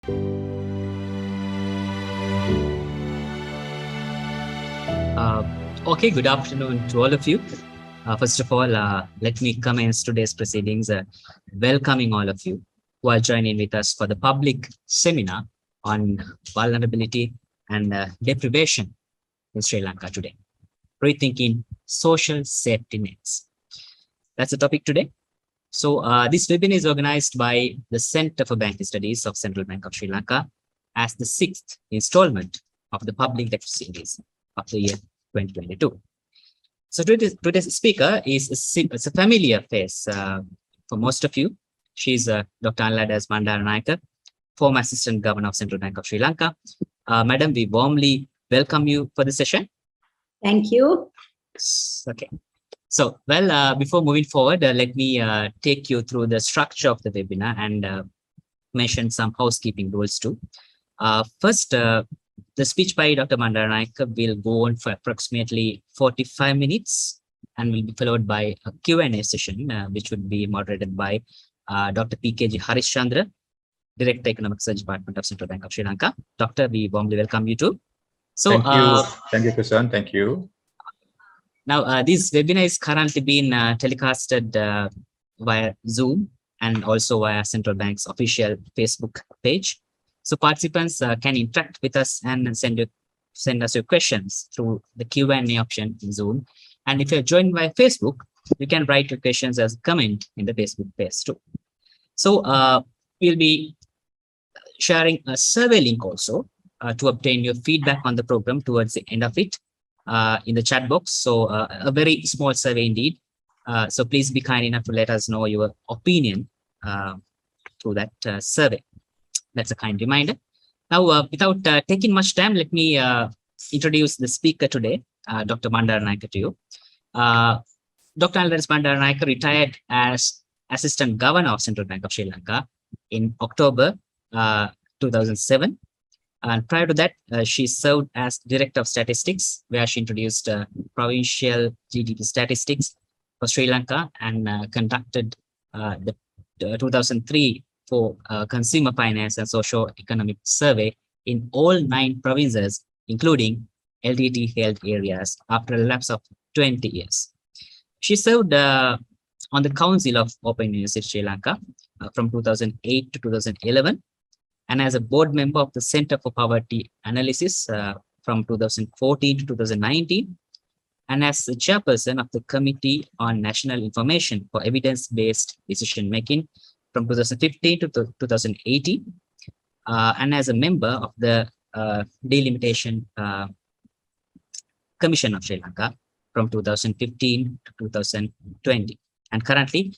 Okay, good afternoon to all of you. First of all, let me commence today's proceedings, welcoming all of you who are joining with us for the public seminar on vulnerability and deprivation in Sri Lanka today. Rethinking social safety nets. That's the topic today. So this webinar is organized by the Center for Banking Studies of Central Bank of Sri Lanka as the 6th installment of the public lecture series of the year 2022. So today's speaker is a familiar face for most of you. She's Dr. Anila Bandaranaike, former Assistant Governor of Central Bank of Sri Lanka. Madam, we warmly welcome you for the session. Thank you. Okay. So, well, before moving forward, let me take you through the structure of the webinar and mention some housekeeping rules too. First, the speech by Dr. Bandaranaike will go on for approximately 45 minutes and will be followed by a Q&A session, which would be moderated by Dr. PKG Harishchandra, Director Economic Research Department of Central Bank of Sri Lanka. Doctor, we warmly welcome you too. So, thank you, Kusan. Thank you. Now, this webinar is currently being telecasted via Zoom and also via Central Bank's official Facebook page. So participants can interact with us and send us your questions through the Q&A option in Zoom. And if you're joined by Facebook, you can write your questions as a comment in the Facebook page too. So we'll be sharing a survey link also to obtain your feedback on the program towards the end of it in the chat box. So a very small survey indeed. So please be kind enough to let us know your opinion through that survey. That's a kind reminder. Now, without taking much time, let me introduce the speaker today, Dr. Bandaranaike to you. Dr. Anila Bandaranaike retired as Assistant Governor of Central Bank of Sri Lanka in October 2007. And prior to that, she served as Director of Statistics, where she introduced provincial GDP statistics for Sri Lanka and conducted the 2003 for consumer finance and socio-economic survey in all 9 provinces, including LDT held areas after a lapse of 20 years. She served on the Council of Open University Sri Lanka from 2008 to 2011, and as a board member of the Center for Poverty Analysis from 2014 to 2019, and as the chairperson of the Committee on National Information for Evidence-Based Decision Making from 2015 to 2018, and as a member of the Delimitation Commission of Sri Lanka from 2015 to 2020, and currently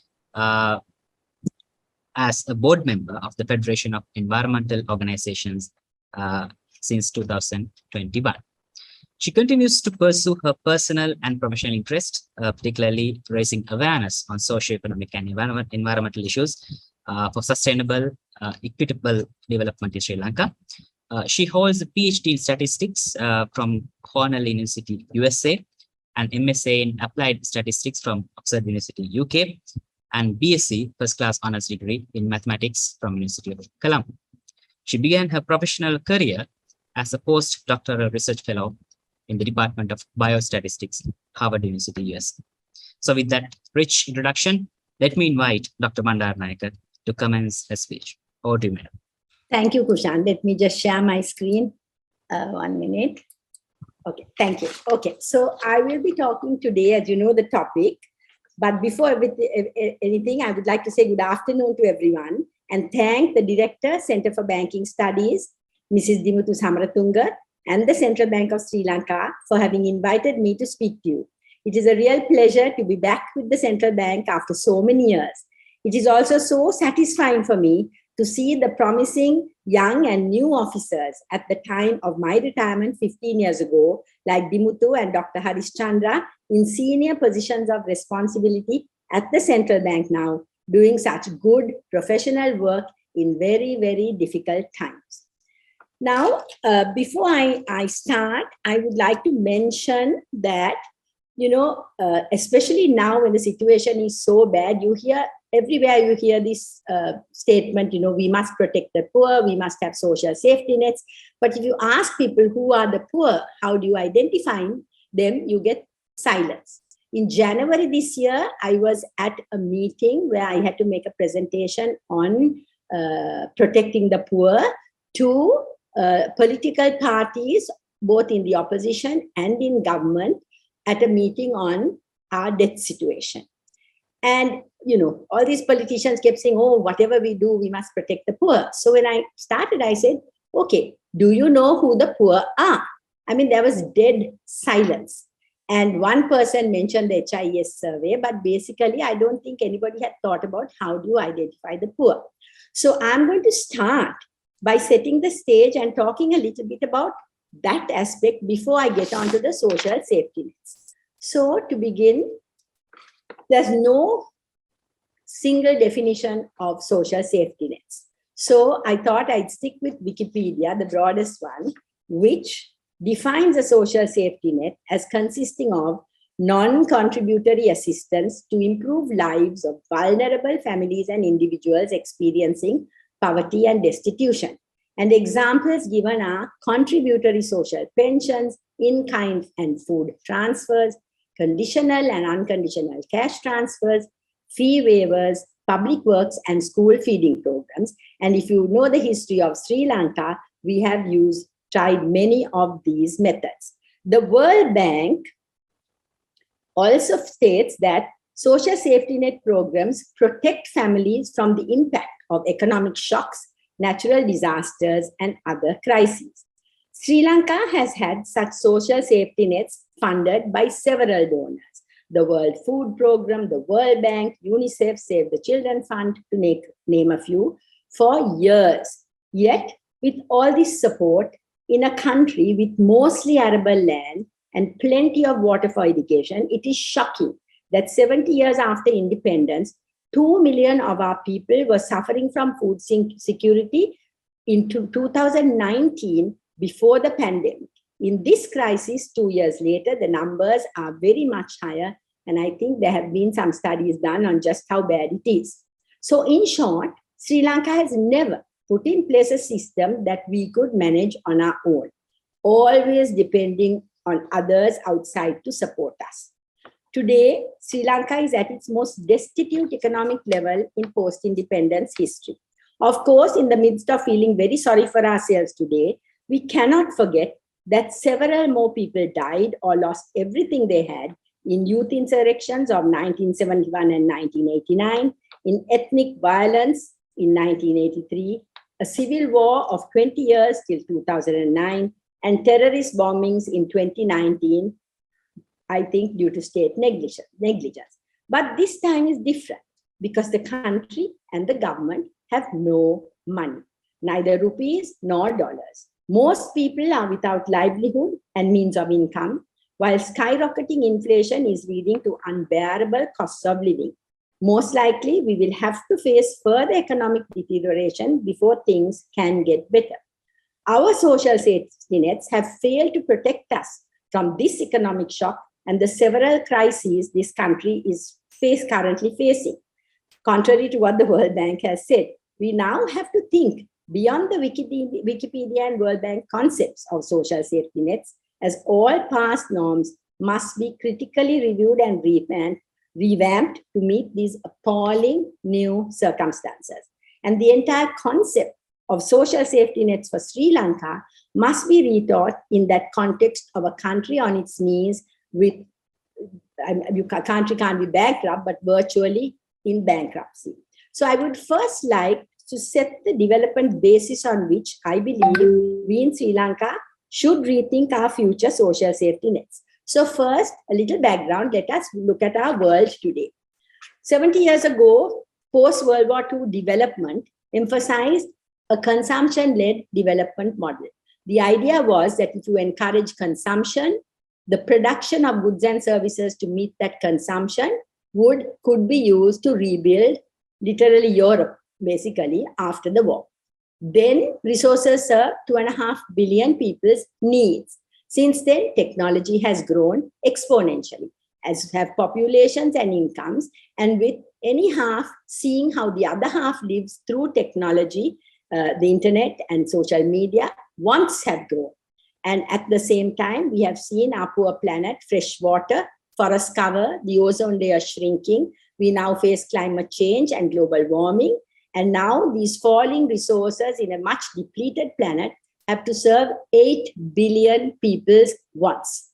as a board member of the Federation of Environmental Organizations since 2021. She continues to pursue her personal and professional interests, particularly raising awareness on socio-economic and environmental issues for sustainable, equitable development in Sri Lanka. She holds a PhD in statistics from Cornell University, USA, and MSA in Applied Statistics from Oxford University, UK, and BSc First Class Honours degree in Mathematics from University of Colombo. She began her professional career as a postdoctoral research fellow in the Department of Biostatistics, Harvard University, US. So with that rich introduction, let me invite Dr. Bandaranaike to commence her speech. Over to you, madam. Thank you, Kushan. Let me just share my screen. 1 minute. Okay, thank you. Okay, so I will be talking today, as you know, the topic. But before anything, I would like to say good afternoon to everyone and thank the Director, Center for Banking Studies, Mrs. Dimuthu Samaratunga, and the Central Bank of Sri Lanka for having invited me to speak to you. It is a real pleasure to be back with the Central Bank after so many years. It is also so satisfying for me to see the promising young and new officers at the time of my retirement 15 years ago, like Dimuthu and Dr. Harishchandra, in senior positions of responsibility at the Central Bank now, doing such good professional work in very, very difficult times. Now, before I start, I would like to mention that, especially now when the situation is so bad, you hear everywhere you hear this statement, we must protect the poor, we must have social safety nets. But if you ask people who are the poor, how do you identify them, you get silence. In January this year, I was at a meeting where I had to make a presentation on protecting the poor to political parties, both in the opposition and in government, at a meeting on our debt situation. And, all these politicians kept saying, oh, whatever we do, we must protect the poor. So when I started, I said, okay, do you know who the poor are? I mean, there was dead silence. And one person mentioned the HIS survey, but basically, I don't think anybody had thought about how do you identify the poor. So I'm going to start by setting the stage and talking a little bit about that aspect before I get onto the social safety nets. So to begin, there's no single definition of social safety nets. So I thought I'd stick with Wikipedia, the broadest one, which defines a social safety net as consisting of non-contributory assistance to improve lives of vulnerable families and individuals experiencing poverty and destitution. And examples given are contributory social pensions, in-kind and food transfers, conditional and unconditional cash transfers, fee waivers, public works and school feeding programs. And if you know the history of Sri Lanka, we have tried many of these methods. The World Bank also states that social safety net programs protect families from the impact of economic shocks, natural disasters, and other crises. Sri Lanka has had such social safety nets funded by several donors. The World Food Programme, the World Bank, UNICEF, Save the Children Fund, to name a few, for years. Yet, with all this support, in a country with mostly arable land and plenty of water for irrigation, it is shocking that 70 years after independence, 2 million of our people were suffering from food security in 2019 before the pandemic. In this crisis, 2 years later, the numbers are very much higher. And I think there have been some studies done on just how bad it is. So in short, Sri Lanka has never put in place a system that we could manage on our own, always depending on others outside to support us. Today, Sri Lanka is at its most destitute economic level in post-independence history. Of course, in the midst of feeling very sorry for ourselves today, we cannot forget that several more people died or lost everything they had in youth insurrections of 1971 and 1989, in ethnic violence in 1983, a civil war of 20 years till 2009, and terrorist bombings in 2019, I think due to state negligence. But this time is different because the country and the government have no money, neither rupees nor dollars. Most people are without livelihood and means of income, while skyrocketing inflation is leading to unbearable costs of living. Most likely, we will have to face further economic deterioration before things can get better. Our social safety nets have failed to protect us from this economic shock and the several crises this country is currently facing. Contrary to what the World Bank has said, we now have to think beyond the Wikipedia and World Bank concepts of social safety nets, as all past norms must be critically reviewed and revamped to meet these appalling new circumstances. And the entire concept of social safety nets for Sri Lanka must be rethought in that context of a country on its knees with, country can't be bankrupt, but virtually in bankruptcy. So I would first like to set the development basis on which I believe we in Sri Lanka should rethink our future social safety nets. So first, a little background, let us look at our world today. 70 years ago, post-World War II development emphasized a consumption-led development model. The idea was that if you encourage consumption, the production of goods and services to meet that consumption could be used to rebuild literally Europe, basically, after the war. Then resources served 2.5 billion people's needs. Since then, technology has grown exponentially. as have populations and incomes, and with any half seeing how the other half lives through technology, the internet and social media, wants have grown. And at the same time, we have seen our poor planet, fresh water, forest cover, the ozone layer shrinking. We now face climate change and global warming. And now these falling resources in a much depleted planet have to serve 8 billion people once.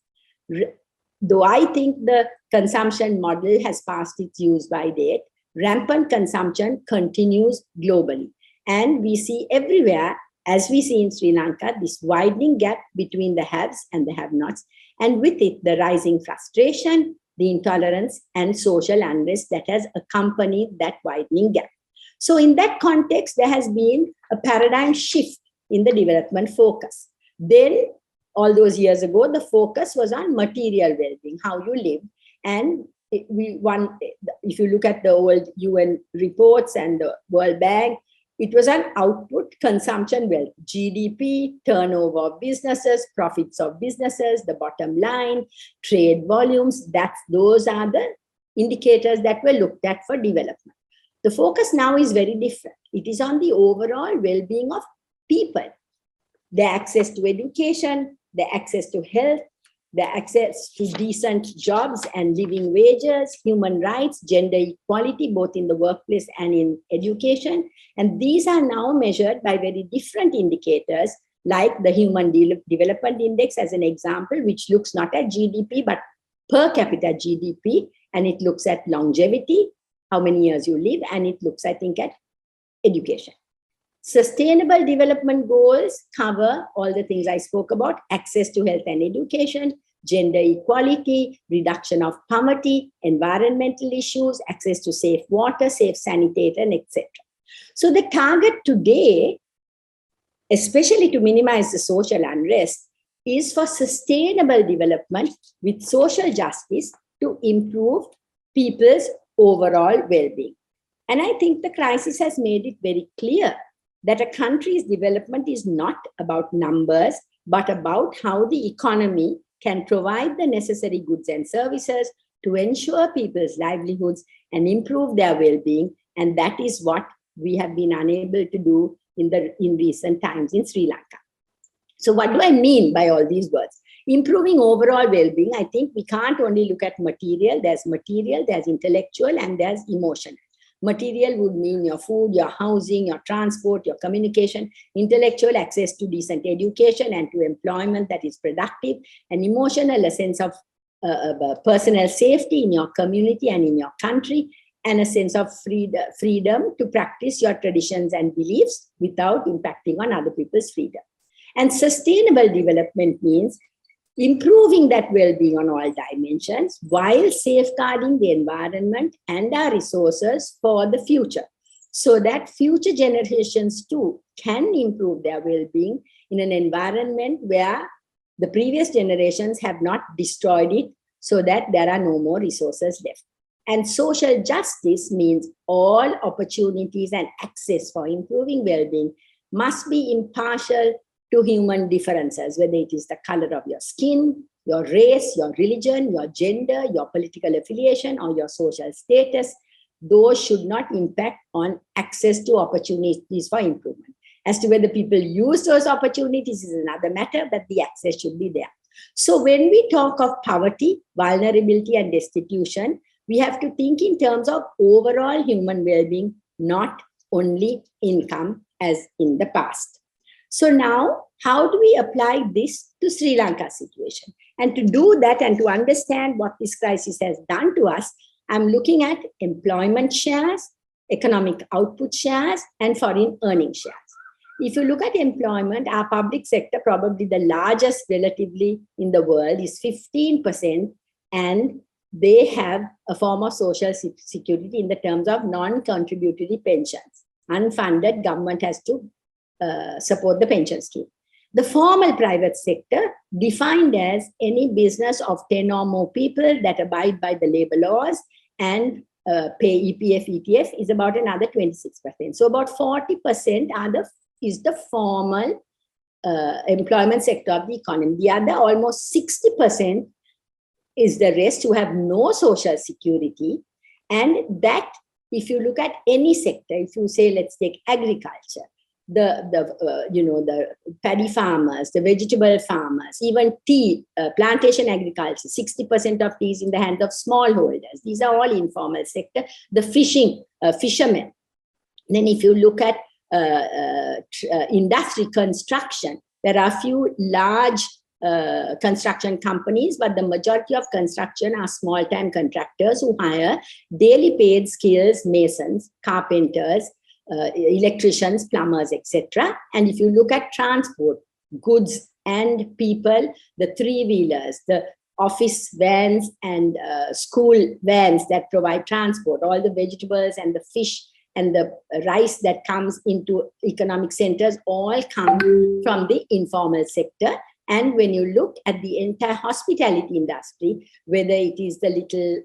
Though I think the consumption model has passed its use-by date, rampant consumption continues globally. And we see everywhere, as we see in Sri Lanka, this widening gap between the haves and the have-nots, and with it, the rising frustration, the intolerance, and social unrest that has accompanied that widening gap. So in that context, there has been a paradigm shift in the development focus. Then, all those years ago, the focus was on material well-being, how you live. And if you look at the old UN reports and the World Bank, it was an output consumption wealth, GDP, turnover of businesses, profits of businesses, the bottom line, trade volumes. Those are the indicators that were looked at for development. The focus now is very different. It is on the overall well-being of people, their access to education, their access to health, the access to decent jobs and living wages, human rights, gender equality, both in the workplace and in education. And these are now measured by very different indicators, like the Human Development Index as an example, which looks not at GDP, but per capita GDP, and it looks at longevity, how many years you live, and it looks, I think, at education. Sustainable development goals cover all the things I spoke about: access to health and education, gender equality, reduction of poverty, environmental issues, access to safe water, safe sanitation, etc. So the target today, especially to minimize the social unrest, is for sustainable development with social justice to improve people's overall well-being. And I think the crisis has made it very clear that a country's development is not about numbers, but about how the economy can provide the necessary goods and services to ensure people's livelihoods and improve their well-being. And that is what we have been unable to do in recent times in Sri Lanka. So what do I mean by all these words? Improving overall well-being, I think we can't only look at material, there's intellectual, and there's emotional. Material would mean your food, your housing, your transport, your communication. Intellectual, access to decent education and to employment that is productive. And emotional, a sense of personal safety in your community and in your country, and a sense of freedom to practice your traditions and beliefs without impacting on other people's freedom. And sustainable development means improving that well-being on all dimensions while safeguarding the environment and our resources for the future, so that future generations too can improve their well-being in an environment where the previous generations have not destroyed it, so that there are no more resources left. And social justice means all opportunities and access for improving well-being must be impartial to human differences, whether it is the color of your skin, your race, your religion, your gender, your political affiliation, or your social status. Those should not impact on access to opportunities for improvement. As to whether people use those opportunities is another matter, but the access should be there. So when we talk of poverty, vulnerability, and destitution, we have to think in terms of overall human well-being, not only income as in the past. So now, how do we apply this to Sri Lanka's situation? And to do that and to understand what this crisis has done to us, I'm looking at employment shares, economic output shares, and foreign earning shares. If you look at employment, our public sector, probably the largest relatively in the world, is 15%, and they have a form of social security in the terms of non-contributory pensions. Unfunded, government has to support the pension scheme. The formal private sector, defined as any business of 10 or more people that abide by the labor laws and pay EPF, ETF, is about another 26%. So about 40% is the formal employment sector of the economy. The other almost 60% is the rest who have no social security. And that, if you look at any sector, if you say, let's take agriculture, the paddy farmers, the vegetable farmers, even tea, plantation agriculture, 60% of tea is in the hands of smallholders. These are all informal sector. The fishermen. Then if you look at industry, construction, there are a few large construction companies, but the majority of construction are small-time contractors who hire daily paid skills, masons, carpenters, electricians, plumbers, etc. And if you look at transport, goods and people, the three-wheelers, the office vans and school vans that provide transport, all the vegetables and the fish and the rice that comes into economic centers all come from the informal sector. And when you look at the entire hospitality industry, whether it is the little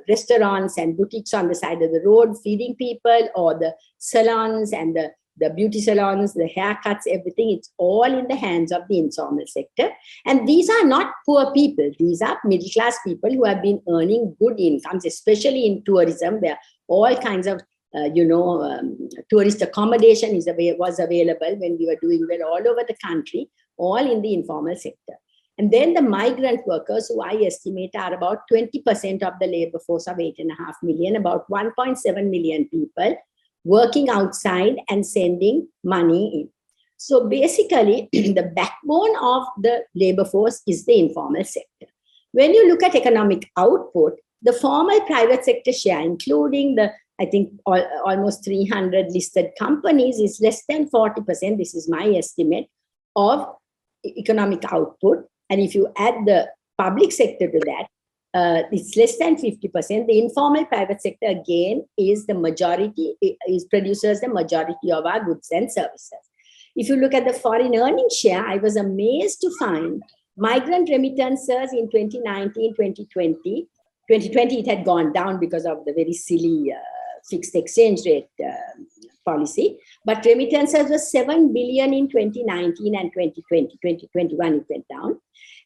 restaurants and boutiques on the side of the road feeding people, or the salons and the beauty salons, the haircuts, everything, it's all in the hands of the informal sector. And these are not poor people. These are middle-class people who have been earning good incomes, especially in tourism, where all kinds of tourist accommodation was available when we were doing well all over the country, all in the informal sector. And then the migrant workers, who I estimate are about 20% of the labor force of 8.5 million, about 1.7 million people working outside and sending money in. So basically, the backbone of the labor force is the informal sector. When you look at economic output, the formal private sector share, including the I think almost 300 listed companies, is less than 40%. This is my estimate of economic output. And if you add the public sector to that, it's less than 50%. The informal private sector, again, is the majority, produces the majority of our goods and services. If you look at the foreign earnings share, I was amazed to find migrant remittances in 2019, 2020. 2020, it had gone down because of the very silly fixed exchange rate policy. But remittances was 7 billion in 2019 and 2020. 2021, it went down.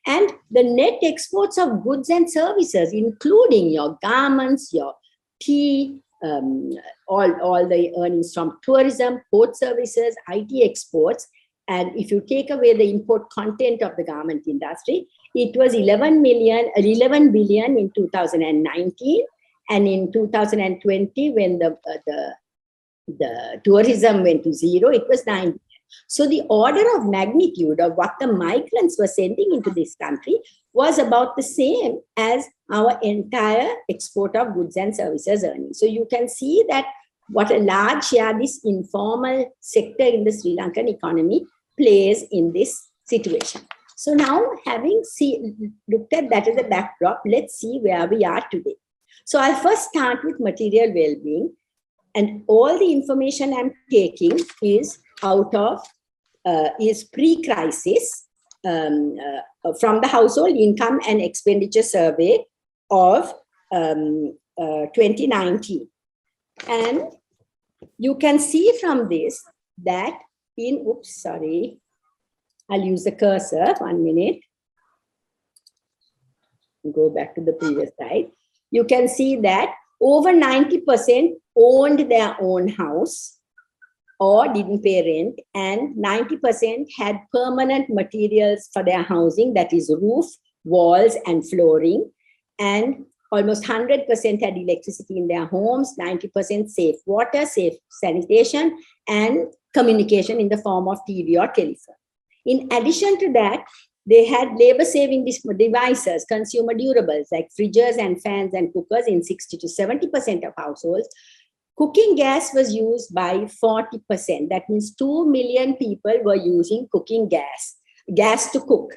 And the net exports of goods and services, including your garments, your tea, all the earnings from tourism, port services, IT exports. And if you take away the import content of the garment industry, it was 11 billion in 2019. And in 2020, when the tourism went to zero, it was 9 billion. So the order of magnitude of what the migrants were sending into this country was about the same as our entire export of goods and services earnings. So you can see that what a large share this informal sector in the Sri Lankan economy plays in this situation. So now, having looked at that as a backdrop, let's see where we are today. So I'll first start with material well-being, and all the information I'm taking is out of is pre-crisis from the Household Income and Expenditure Survey of 2019. And you can see from this that I'll use the cursor, 1 minute. Go back to the previous slide. You can see that over 90% owned their own house or didn't pay rent, and 90% had permanent materials for their housing, that is roof, walls, and flooring, and almost 100% had electricity in their homes, 90% safe water, safe sanitation, and communication in the form of TV or telephone. In addition to that, they had labor-saving devices, consumer durables like fridges and fans and cookers in 60 to 70% of households. Cooking gas was used by 40%. That means 2 million people were using cooking gas to cook.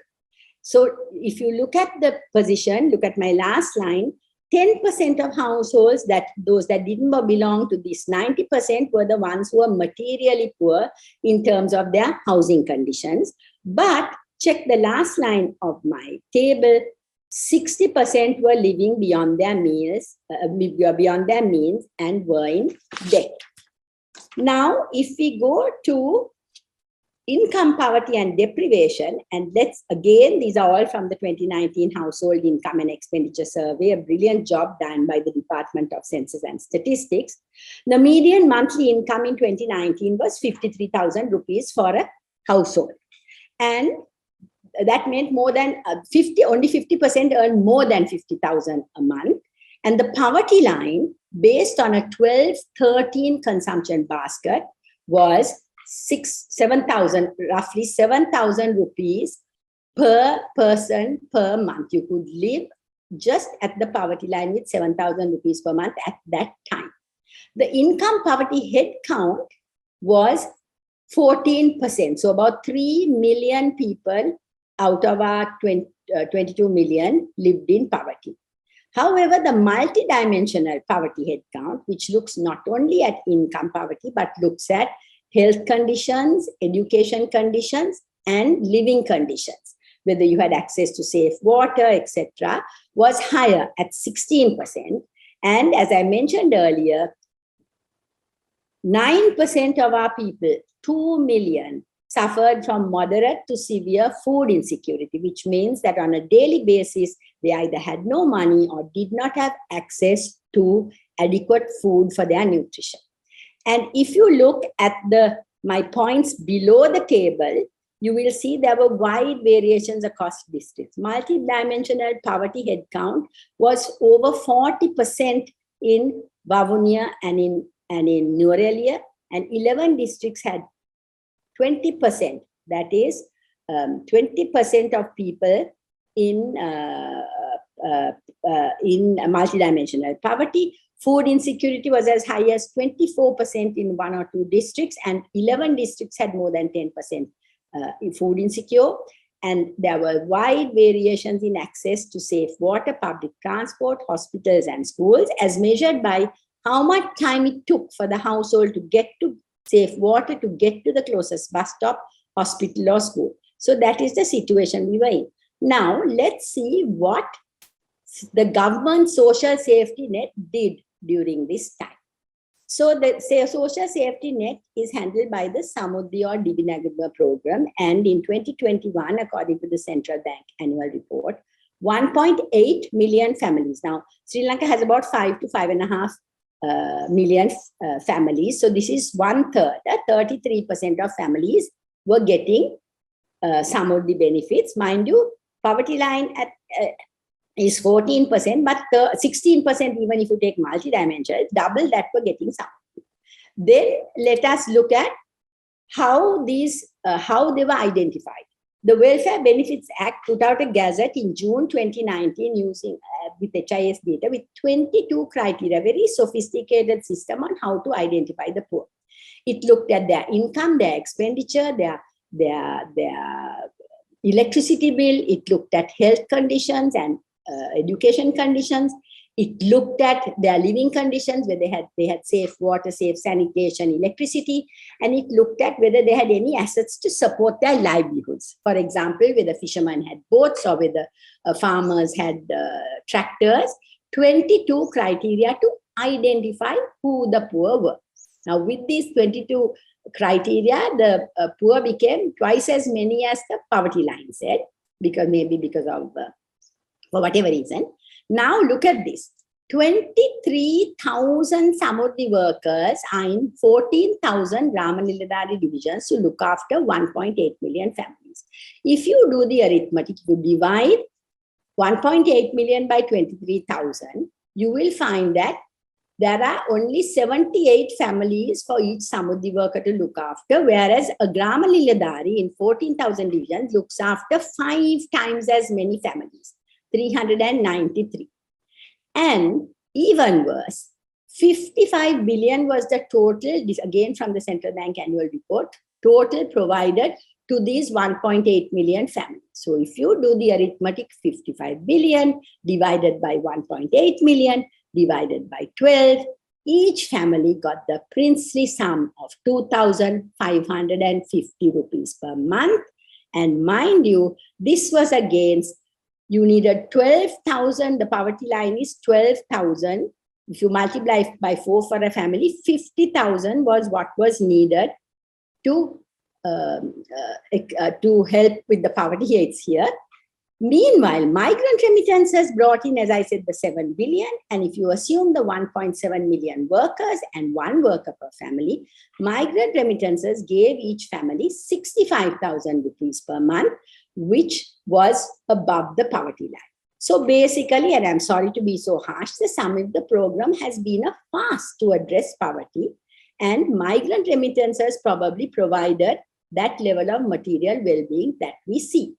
So if you look at the position, look at my last line, 10% of households, those that didn't belong to this 90%, were the ones who were materially poor in terms of their housing conditions. But check the last line of my table, 60% were living beyond their means and were in debt. Now, if we go to income poverty and deprivation, and these are all from the 2019 Household Income and Expenditure Survey, a brilliant job done by the Department of Census and Statistics. The median monthly income in 2019 was 53,000 rupees for a household. And that meant more than only 50% earned more than 50,000 a month. And the poverty line, based on a 12-13 consumption basket, was roughly 7,000 rupees per person per month. You could live just at the poverty line with 7,000 rupees per month at that time. The income poverty head count was 14%. So about 3 million people out of our 22 million lived in poverty. However, the multidimensional poverty head count, which looks not only at income poverty, but looks at health conditions, education conditions, and living conditions, whether you had access to safe water, etc., was higher at 16%. And as I mentioned earlier, 9% of our people, 2 million, suffered from moderate to severe food insecurity, which means that on a daily basis, they either had no money or did not have access to adequate food for their nutrition. And if you look at my points below the table, you will see there were wide variations across districts. Multidimensional poverty head count was over 40% in Vavuniya and in Nuwara, and 11 districts had 20%, that is 20% of people in multidimensional poverty. Food insecurity was as high as 24% in 1 or 2 districts, and 11 districts had more than 10% food insecure. And there were wide variations in access to safe water, public transport, hospitals, and schools, as measured by how much time it took for the household to get to safe water, to get to the closest bus stop, hospital, or school. So that is the situation we were in. Now, let's see what the government social safety net did during this time. So the social safety net is handled by the Samruddhi or Divinagama program. And in 2021, according to the Central Bank annual report, 1.8 million families. Now, Sri Lanka has about 5 to 5.5 million families. So this is 1/3, 33% of families were getting Samruddhi benefits. Mind you, poverty line is 14%, but 16% even if you take multidimensional, double that were getting Samruddhi. Then let us look at how they were identified. The Welfare Benefits Act put out a gazette in June 2019 using with HIS data with 22 criteria, very sophisticated system on how to identify the poor. It looked at their income, their expenditure, their electricity bill. It looked at health conditions and education conditions. It looked at their living conditions, where they had safe water, safe sanitation, electricity, and it looked at whether they had any assets to support their livelihoods. For example, whether fishermen had boats or whether farmers had tractors. 22 criteria to identify who the poor were. Now, with these 22 criteria, the poor became twice as many as the poverty line said, because of for whatever reason. Now look at this. 23,000 Samruddhi workers are in 14,000 Ramanilladari divisions to look after 1.8 million families. If you do the arithmetic, you divide 1.8 million by 23,000, you will find that there are only 78 families for each Samruddhi worker to look after, whereas a Ramanilladari in 14,000 divisions looks after 5 times as many families. 393. And even worse, 55 billion was the total, this again from the Central Bank annual report, total provided to these 1.8 million families. So if you do the arithmetic, 55 billion divided by 1.8 million divided by 12, each family got the princely sum of 2,550 rupees per month. And mind you, this was against, you needed 12,000, the poverty line is 12,000. If you multiply by 4 for a family, 50,000 was what was needed to to help with the poverty. Here it's here. Meanwhile, migrant remittances brought in, as I said, the 7 billion. And if you assume the 1.7 million workers and 1 worker per family, migrant remittances gave each family 65,000 rupees per month, which was above the poverty line. So basically, and I'm sorry to be so harsh, the sum of the program has been a farce to address poverty, and migrant remittances probably provided that level of material well-being that we see.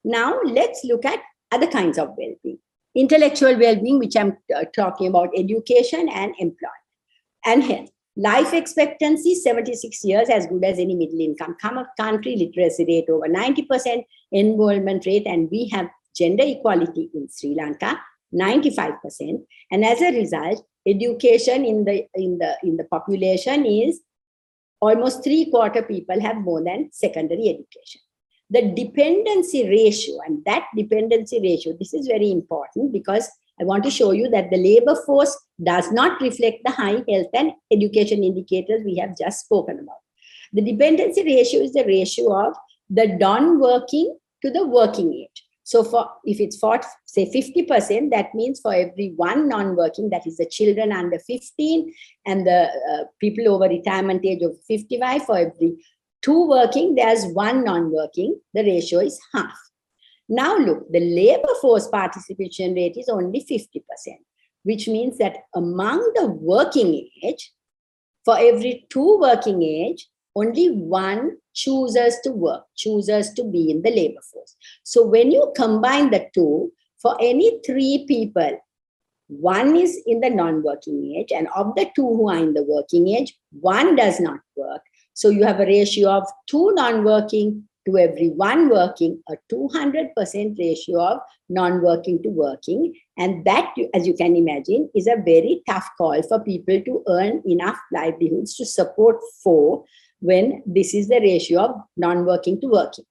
Now, let's look at other kinds of well-being. Intellectual well-being, which I'm talking about, education and employment and health. Life expectancy, 76 years, as good as any middle-income country. Literacy rate over 90%, enrollment rate, and we have gender equality in Sri Lanka, 95%. And as a result, education in the population is almost 3/4 people have more than secondary education. The dependency ratio, and that dependency ratio, this is very important because I want to show you that the labor force does not reflect the high health and education indicators we have just spoken about. The dependency ratio is the ratio of the non-working to the working age. So if it's for, say, 50%, that means for every 1 non-working, that is the children under 15 and the people over retirement age of 55, for every 2 working, there's 1 non-working, the ratio is half. Now look, the labor force participation rate is only 50%, which means that among the working age, for every 2 working age, only 1 chooses to work, chooses to be in the labor force. So when you combine the 2, for any 3 people, 1 is in the non-working age, and of the 2 who are in the working age, 1 does not work. So you have a ratio of 2 non-working to every 1 working, a 200% ratio of non-working to working. And that, as you can imagine, is a very tough call for people to earn enough livelihoods to support 4 when this is the ratio of non-working to working.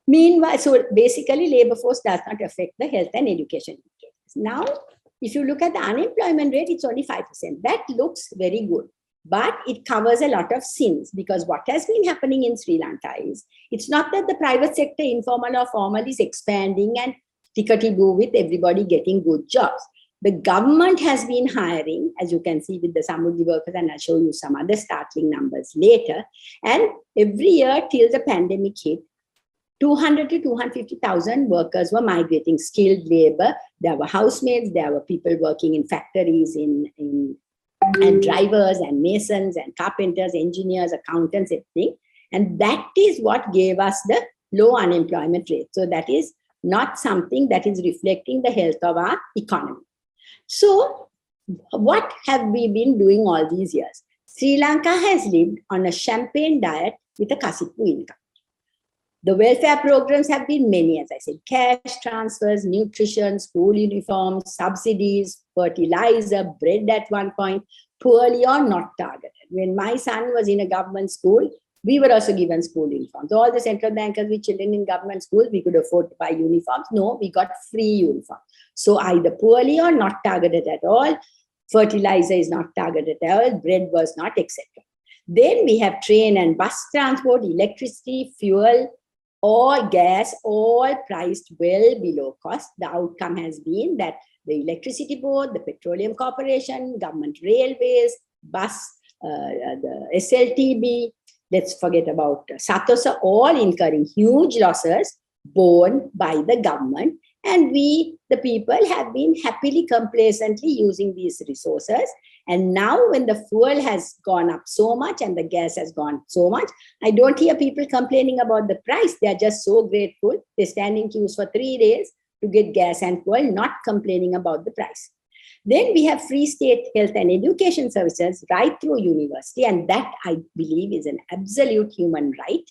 Meanwhile, so basically labor force does not affect the health and education indicators. Now, if you look at the unemployment rate, it's only 5%. That looks very good. But it covers a lot of sins, because what has been happening in Sri Lanka is, it's not that the private sector, informal or formal, is expanding and tickety-boo with everybody getting good jobs. The government has been hiring, as you can see with the Samudhi workers, and I'll show you some other startling numbers later. And every year till the pandemic hit, 200 to 250,000 workers were migrating, skilled labor. There were housemaids, there were people working in factories, and drivers and masons and carpenters, engineers, accountants, everything. And that is what gave us the low unemployment rate. So that is not something that is reflecting the health of our economy. So what have we been doing all these years? Sri Lanka has lived on a champagne diet with a kasippu income. The welfare programs have been many, as I said: cash transfers, nutrition, school uniforms, subsidies, fertilizer, bread at one point, poorly or not targeted. When my son was in a government school, we were also given school uniforms. All the central bankers with children in government schools, we could afford to buy uniforms. No, we got free uniforms. So either poorly or not targeted at all. Fertilizer is not targeted at all. Bread was not, etc. Then we have train and bus transport, electricity, fuel, all gas, all priced well below cost. The outcome has been that the electricity board, the petroleum corporation, government railways, bus, the SLTB, let's forget about Satosa, all incurring huge losses borne by the government. And we, the people, have been happily, complacently using these resources. And now when the fuel has gone up so much and the gas has gone so much, I don't hear people complaining about the price. They are just so grateful. They stand in queues for 3 days to get gas and fuel, not complaining about the price. Then we have free state health and education services right through university. And that, I believe, is an absolute human right.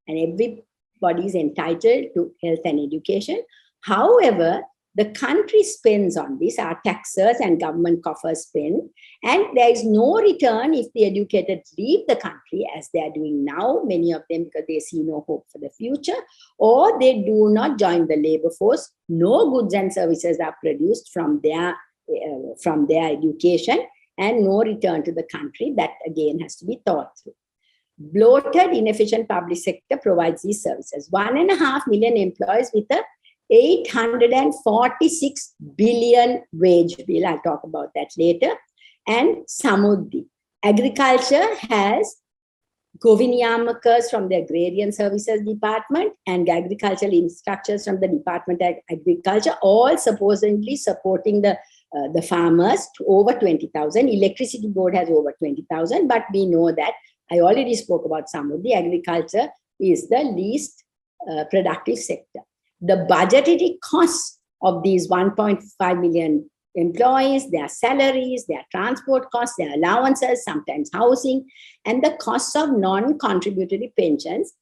And everybody is entitled to health and education. However, the country spends on this, our taxers and government coffers spend, and there is no return if the educated leave the country, as they are doing now, many of them, because they see no hope for the future, or they do not join the labor force. No goods and services are produced from their education, and no return to the country. That again has to be thought through. bloated, inefficient public sector provides these services. 1.5 million employees with a 846 billion wage bill. I'll talk about that later. And Samuddi. Agriculture has Goviniyamakers from the Agrarian Services Department and agricultural instructors from the Department of Agriculture, all supposedly supporting the farmers to over 20,000. Electricity Board has over 20,000, but we know that I already spoke about Samuddi. Agriculture is the least productive sector. The budgetary costs of these 1.5 million employees, their salaries, their transport costs, their allowances, sometimes housing, and the costs of non-contributory pensions.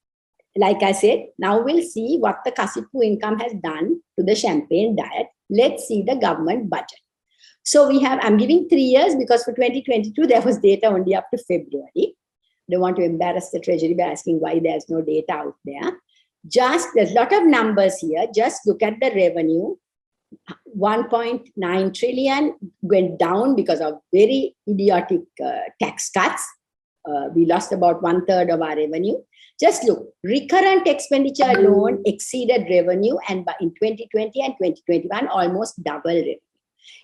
Like I said, now we'll see what the Kasipu income has done to the champagne diet. Let's see the government budget. So we have, I'm giving 3 years because for 2022, there was data only up to February. Don't want to embarrass the Treasury by asking why there's no data out there. Just, there's a lot of numbers here. Just look at the revenue. 1.9 trillion went down because of very idiotic tax cuts. We lost about 1/3 of our revenue. Just look, recurrent expenditure alone exceeded revenue, and in 2020 and 2021, almost double revenue.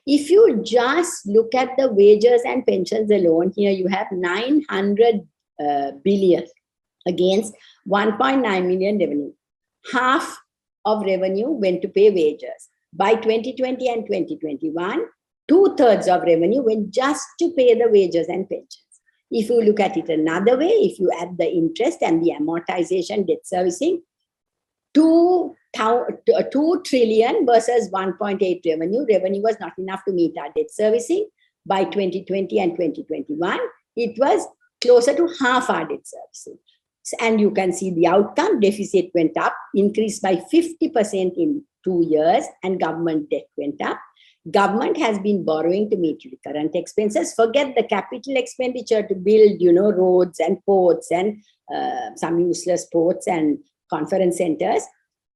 If you just look at the wages and pensions alone, here you have 900 billion against 1.9 million revenue. Half of revenue went to pay wages. By 2020 and 2021, 2/3 of revenue went just to pay the wages and pensions. If you look at it another way, if you add the interest and the amortization, debt servicing, 2 trillion versus 1.8 revenue. Revenue was not enough to meet our debt servicing. By 2020 and 2021, it was closer to half our debt servicing. And you can see the outcome. Deficit went up, increased by 50% in 2 years, and government debt went up. Government has been borrowing to meet recurrent expenses. Forget the capital expenditure to build, roads and ports and some useless ports and conference centers.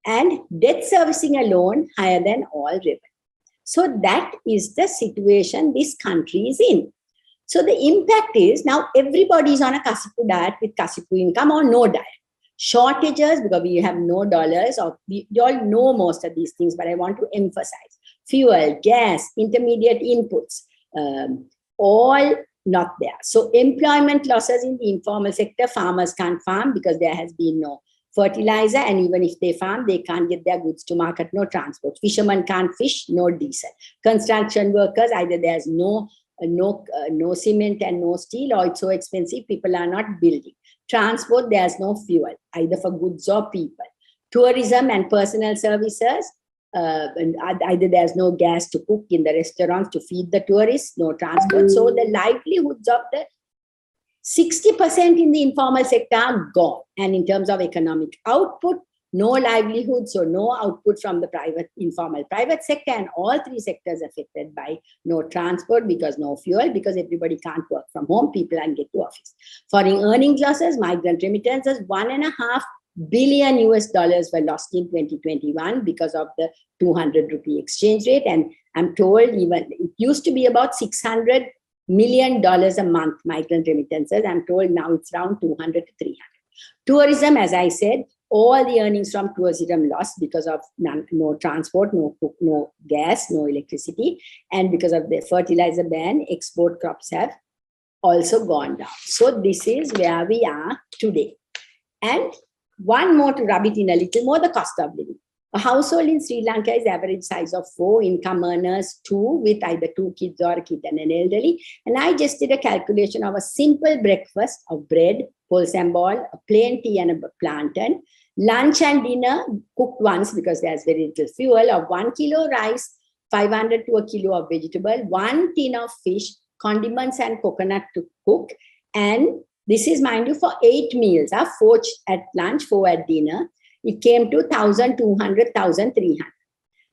And debt servicing alone higher than all revenue. So that is the situation this country is in. So the impact is now everybody is on a Kasipu diet with Kasipu income or no diet. Shortages because we have no dollars, or you all know most of these things, but I want to emphasize. Fuel, gas, intermediate inputs, all not there. So employment losses in the informal sector, farmers can't farm because there has been no fertilizer, and even if they farm, they can't get their goods to market, no transport. Fishermen can't fish, no diesel. Construction workers, either there's no cement and no steel, or it's so expensive, people are not building. Transport, there's no fuel, either for goods or people. Tourism and personal services, and either there's no gas to cook in the restaurants to feed the tourists, no transport. So the livelihoods of the 60% in the informal sector are gone. And in terms of economic output, no livelihood, so no output from the informal private sector, and all three sectors affected by no transport because no fuel, because everybody can't work from home, people can't get to office. Foreign earnings losses, migrant remittances, $1.5 billion were lost in 2021 because of the 200 rupee exchange rate. And I'm told even it used to be about $600 million a month, migrant remittances. I'm told now it's around 200 to 300. Tourism, as I said, all the earnings from tourism lost because of no transport, no cook, no gas, no electricity. And because of the fertilizer ban, export crops have also gone down. So this is where we are today. And one more to rub it in a little more, the cost of living. A household in Sri Lanka is average size of 4, income earners 2, with either 2 kids or a kid and an elderly. And I just did a calculation of a simple breakfast of bread, wholesome ball, a plain tea and a plantain. Lunch and dinner cooked once because there's very little fuel, of 1 kilo rice, 500 to a kilo of vegetable, 1 tin of fish, condiments and coconut to cook. And this is, mind you, for 8 meals, 4 at lunch, 4 at dinner. It came to 1,200, 1,300.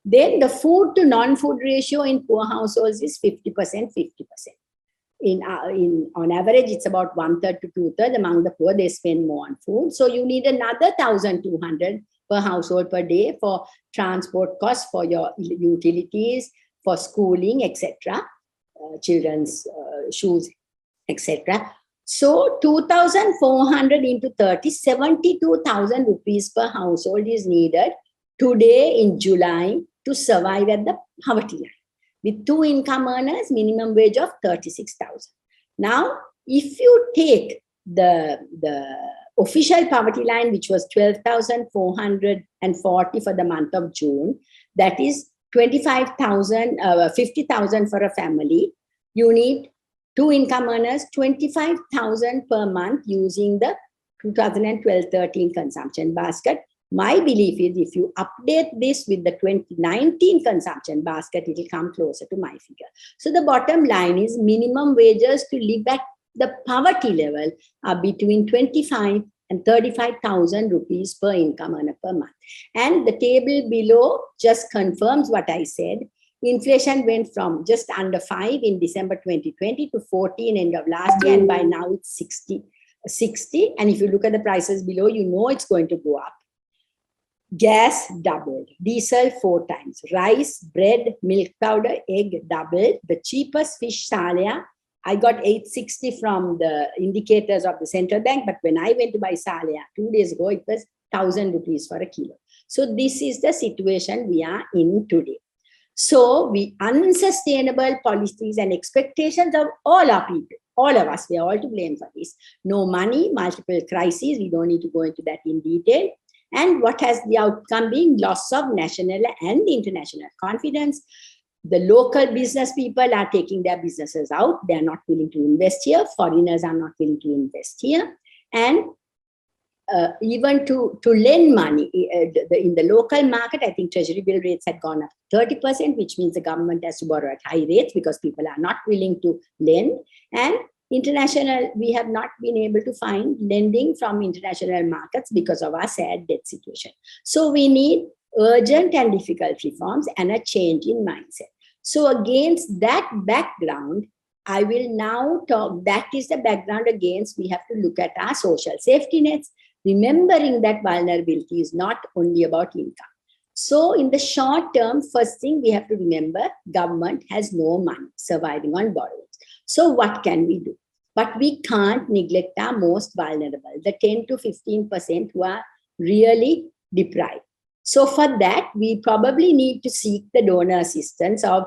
Then the food to non-food ratio in poor households is 50%, 50%. On average, it's about 1/3 to 2/3. Among the poor, they spend more on food. So you need another 1,200 per household per day for transport costs, for your utilities, for schooling, etc., children's shoes, etc. So 2,400 into 30, 72,000 rupees per household is needed today in July to survive at the poverty line. With 2 income earners, minimum wage of 36,000. Now, if you take the official poverty line, which was 12,440 for the month of June, that is 50,000 for a family. You need 2 income earners, 25,000 per month using the 2012-13 consumption basket. My belief is if you update this with the 2019 consumption basket, it will come closer to my figure. So the bottom line is minimum wages to live at the poverty level are between 25 and 35,000 rupees per income earner per month. And the table below just confirms what I said. Inflation went from just under 5 in December 2020 to 14 end of last year, and by now it's 60. And if you look at the prices below, you know it's going to go up. Gas doubled, diesel 4 times, rice, bread, milk powder, egg doubled. The cheapest fish salia, I got 860 from the indicators of the central bank, but when I went to buy salia 2 days ago, it was 1,000 rupees for a kilo. So this is the situation we are in today. So unsustainable policies and expectations of all our people, all of us, we are all to blame for this. No money, multiple crises, we don't need to go into that in detail. And what has the outcome been? Loss of national and international confidence. The local business people are taking their businesses out. They are not willing to invest here. Foreigners are not willing to invest here. And even to lend money in the local market, I think treasury bill rates had gone up 30%, which means the government has to borrow at high rates because people are not willing to lend. And international, we have not been able to find lending from international markets because of our sad debt situation. So we need urgent and difficult reforms and a change in mindset. So against that background, I will now talk, that is the background against we have to look at our social safety nets, remembering that vulnerability is not only about income. So in the short term, first thing we have to remember, government has no money, surviving on borrowings. So what can we do? But we can't neglect our most vulnerable, the 10 to 15% who are really deprived. So for that, we probably need to seek the donor assistance of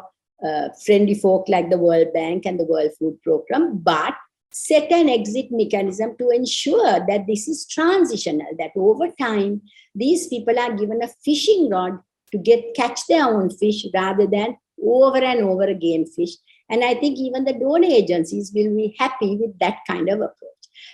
friendly folk like the World Bank and the World Food Program, but set an exit mechanism to ensure that this is transitional, that over time, these people are given a fishing rod to catch their own fish rather than over and over again fish. And I think even the donor agencies will be happy with that kind of approach.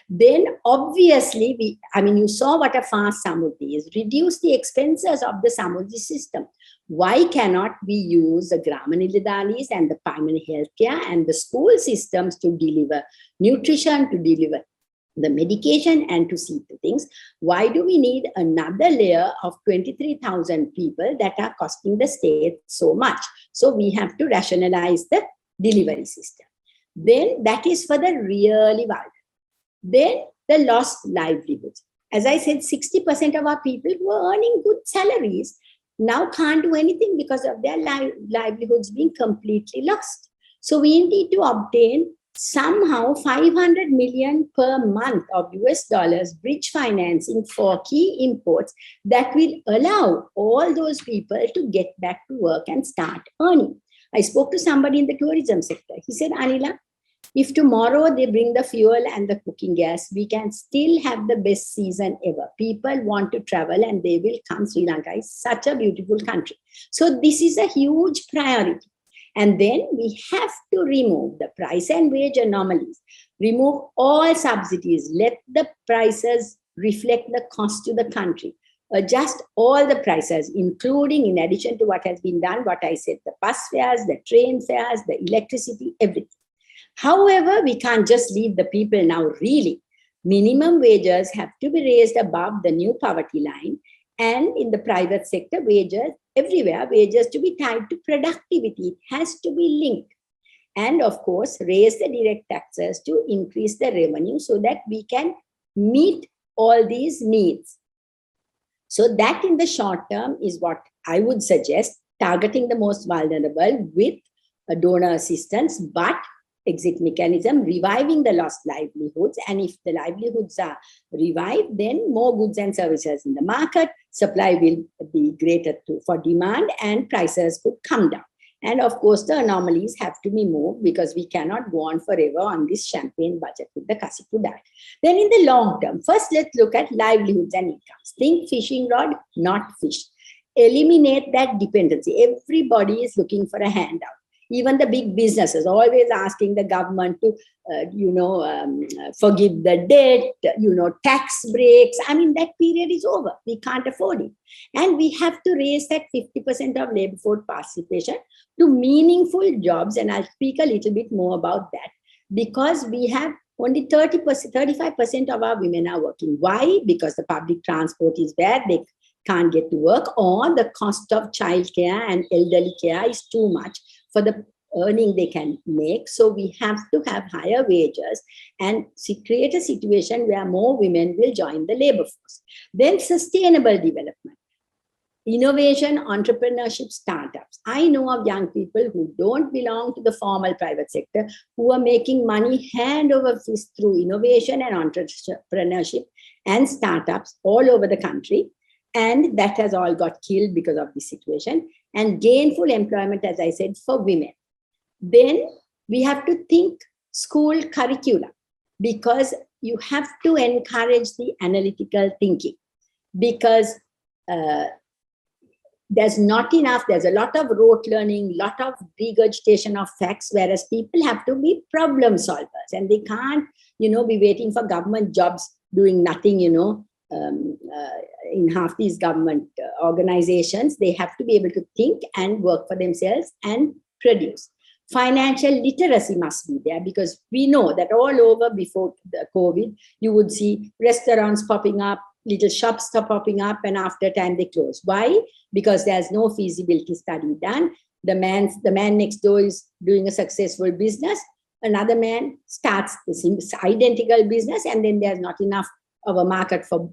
Then obviously, you saw what a fast Samurdhi is. Reduce the expenses of the Samurdhi system. Why cannot we use the Gramaniladalis and the primary healthcare and the school systems to deliver nutrition, to deliver the medication and to see the things? Why do we need another layer of 23,000 people that are costing the state so much? So we have to rationalize the delivery system. Then that is for the really vulnerable. Then the lost livelihoods. As I said, 60% of our people who are earning good salaries now can't do anything because of their livelihoods being completely lost. So we need to obtain somehow 500 million per month of US dollars bridge financing for key imports that will allow all those people to get back to work and start earning. I spoke to somebody in the tourism sector. He said, Anila, if tomorrow they bring the fuel and the cooking gas, we can still have the best season ever. People want to travel and they will come. Sri Lanka is such a beautiful country. So this is a huge priority. And then we have to remove the price and wage anomalies, remove all subsidies, let the prices reflect the cost to the country, adjust all the prices, including, in addition to what has been done, what I said, the bus fares, the train fares, the electricity, everything. However, we can't just leave the people now really. Minimum wages have to be raised above the new poverty line. And in the private sector, wages, everywhere, wages to be tied to productivity. It has to be linked. And of course, raise the direct taxes to increase the revenue so that we can meet all these needs. So that in the short term is what I would suggest, targeting the most vulnerable with a donor assistance, but exit mechanism, reviving the lost livelihoods. And if the livelihoods are revived, then more goods and services in the market, supply will be greater for demand, and prices could come down. And of course, the anomalies have to be moved, because we cannot go on forever on this champagne budget with the Kasipu diet. Then in the long term, first let's look at livelihoods and incomes. Think fishing rod, not fish. Eliminate that dependency. Everybody is looking for a handout. Even the big businesses always asking the government to, forgive the debt, tax breaks. I mean, that period is over. We can't afford it. And we have to raise that 50% of labor force participation to meaningful jobs. And I'll speak a little bit more about that, because we have only 30%, 35% of our women are working. Why? Because the public transport is bad. They can't get to work, or the cost of childcare and elderly care is too much for the earning they can make. So we have to have higher wages and create a situation where more women will join the labor force. Then sustainable development, innovation, entrepreneurship, startups. I know of young people who don't belong to the formal private sector, who are making money hand over fist through innovation and entrepreneurship and startups all over the country. And that has all got killed because of this situation. And gainful employment, as I said, for women. Then we have to think school curricula, because you have to encourage the analytical thinking, because there's not enough, there's a lot of rote learning, lot of regurgitation of facts, whereas people have to be problem solvers, and they can't, be waiting for government jobs doing nothing, in half these government organizations. They have to be able to think and work for themselves and produce. Financial literacy must be there, because we know that all over before the COVID, you would see restaurants popping up, little shops are popping up, and after a time they close. Why? Because there's no feasibility study done. The man next door is doing a successful business. Another man starts the identical business, and then there's not enough of a market for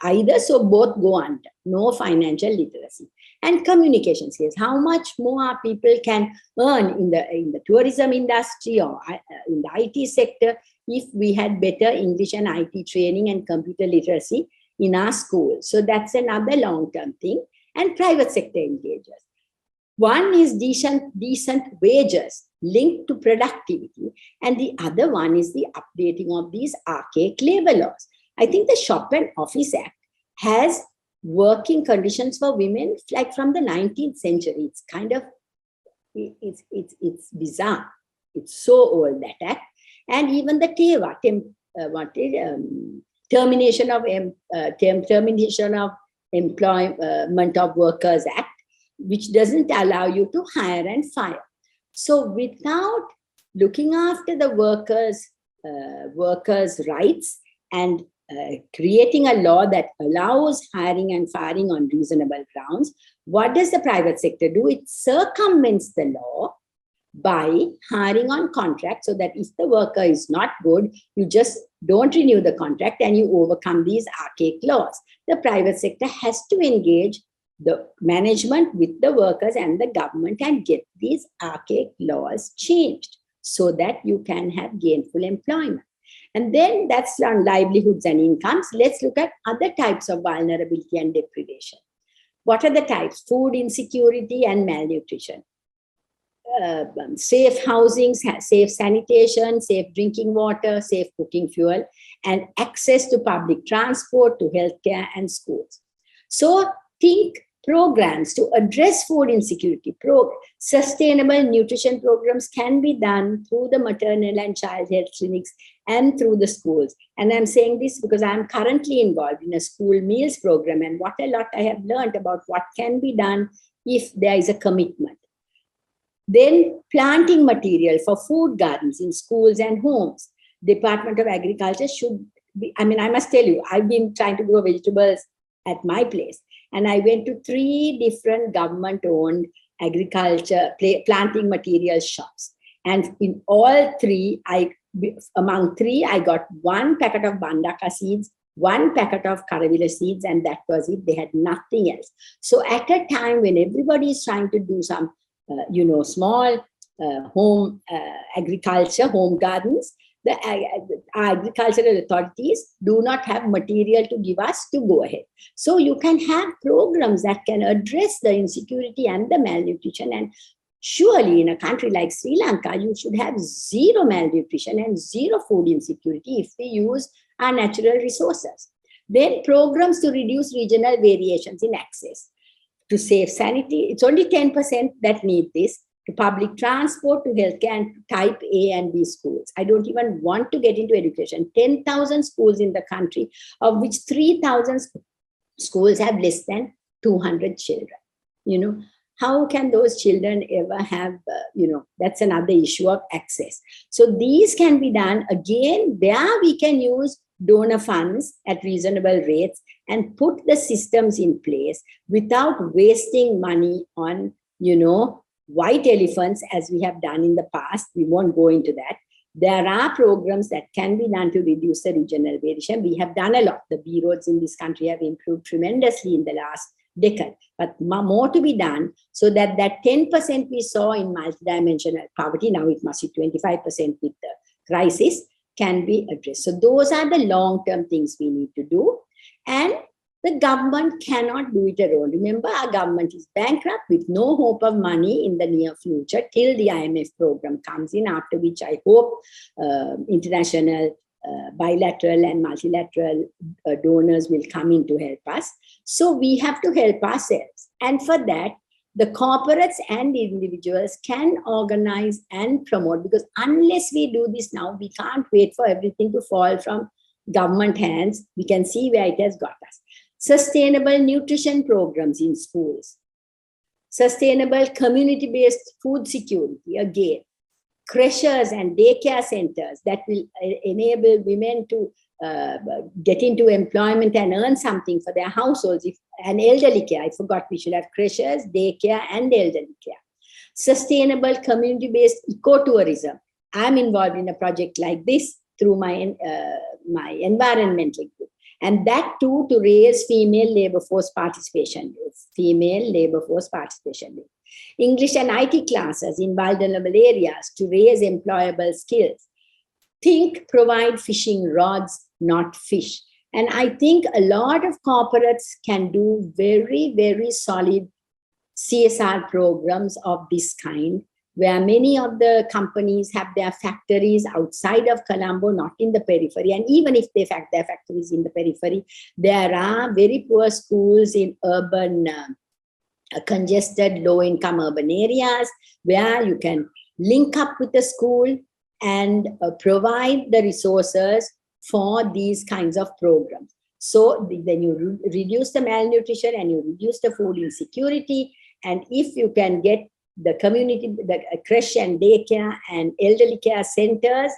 either, so both go under. No financial literacy. And communication skills. How much more people can earn in the tourism industry or in the IT sector if we had better English and IT training and computer literacy in our schools. So that's another long-term thing. And private sector engagers. One is decent wages linked to productivity, and the other one is the updating of these archaic labor laws. I think the Shop and Office Act has working conditions for women like from the 19th century. It's kind of, it's bizarre. It's so old, that act. And even the TEWA, Termination of Employment of Workers Act, which doesn't allow you to hire and fire. So without looking after the workers' rights and creating a law that allows hiring and firing on reasonable grounds, what does the private sector do? It circumvents the law by hiring on contract, so that if the worker is not good, you just don't renew the contract and you overcome these archaic laws. The private sector has to engage the management with the workers and the government and get these archaic laws changed so that you can have gainful employment. And then that's on livelihoods and incomes. Let's look at other types of vulnerability and deprivation. What are the types? Food insecurity and malnutrition. Safe housing, safe sanitation, safe drinking water, safe cooking fuel, and access to public transport, to healthcare and schools. So think programs to address food insecurity. Sustainable nutrition programs can be done through the maternal and child health clinics and through the schools. And I'm saying this because I'm currently involved in a school meals program, and what a lot I have learned about what can be done if there is a commitment. Then planting material for food gardens in schools and homes. Department of Agriculture should be, I must tell you, I've been trying to grow vegetables at my place. And I went to 3 different government-owned agriculture planting material shops. And in all 3, among 3, I got 1 packet of Bandaka seeds, 1 packet of Karavila seeds, and that was it. They had nothing else. So at a time when everybody is trying to do some, small home agriculture, home gardens, the agricultural authorities do not have material to give us to go ahead. So you can have programs that can address the insecurity and the malnutrition. And surely in a country like Sri Lanka, you should have zero malnutrition and zero food insecurity if we use our natural resources. Then programs to reduce regional variations in access. To save sanity, it's only 10% that need this. To public transport, to healthcare, and to type A and B schools. I don't even want to get into education. 10,000 schools in the country, of which 3,000 schools have less than 200 children. How can those children ever have, that's another issue of access. So these can be done. Again, there we can use donor funds at reasonable rates and put the systems in place without wasting money on, white elephants, as we have done in the past. We won't go into that. There are programs that can be done to reduce the regional variation. We have done a lot. The B roads in this country have improved tremendously in the last decade, but more to be done so that 10% we saw in multidimensional poverty, now it must be 25% with the crisis, can be addressed. So those are the long-term things we need to do. And the government cannot do it alone. Remember, our government is bankrupt with no hope of money in the near future till the IMF program comes in, after which I hope international bilateral and multilateral donors will come in to help us. So we have to help ourselves. And for that, the corporates and individuals can organize and promote, because unless we do this now, we can't wait for everything to fall from government hands. We can see where it has got us. Sustainable nutrition programs in schools, sustainable community-based food security, again, creches and daycare centers that will enable women to get into employment and earn something for their households. And elderly care, I forgot, we should have creches, daycare, and elderly care. Sustainable community-based ecotourism. I'm involved in a project like this through my environmental group. And that too, to raise female labor force participation. English and IT classes in vulnerable areas to raise employable skills. Think, provide fishing rods, not fish. And I think a lot of corporates can do very, very solid CSR programs of this kind, where many of the companies have their factories outside of Colombo, not in the periphery. And even if they have their factories in the periphery, there are very poor schools in urban, congested, low-income urban areas where you can link up with the school and provide the resources for these kinds of programs. So then you reduce the malnutrition and you reduce the food insecurity. And if you can get the community, the creche and daycare and elderly care centers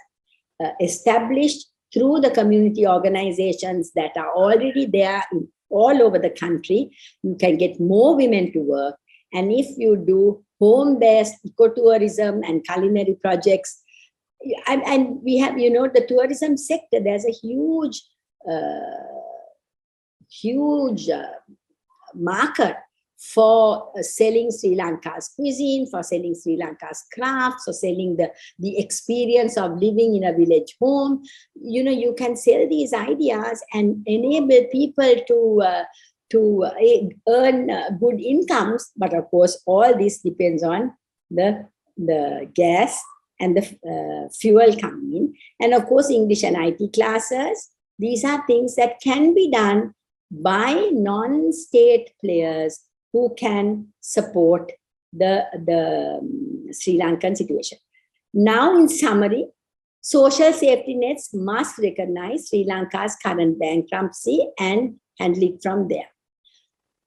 established through the community organizations that are already there all over the country, you can get more women to work. And if you do home-based ecotourism and culinary projects, and we have, the tourism sector, there's a huge market for selling Sri Lanka's cuisine, for selling Sri Lanka's crafts, for selling the experience of living in a village home. You can sell these ideas and enable people to earn good incomes. But of course, all this depends on the gas and the fuel coming in. And of course, English and IT classes. These are things that can be done by non-state players who can support the Sri Lankan situation. Now, in summary, social safety nets must recognize Sri Lanka's current bankruptcy and handle it from there.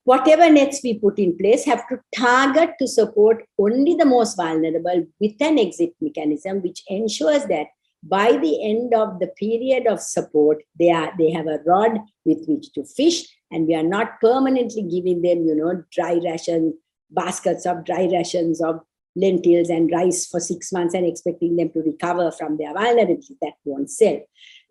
Whatever nets we put in place have to target to support only the most vulnerable with an exit mechanism, which ensures that by the end of the period of support, they have a rod with which to fish, and we are not permanently giving them, dry ration, baskets of dry rations of lentils and rice for 6 months and expecting them to recover from their vulnerability. That won't sell.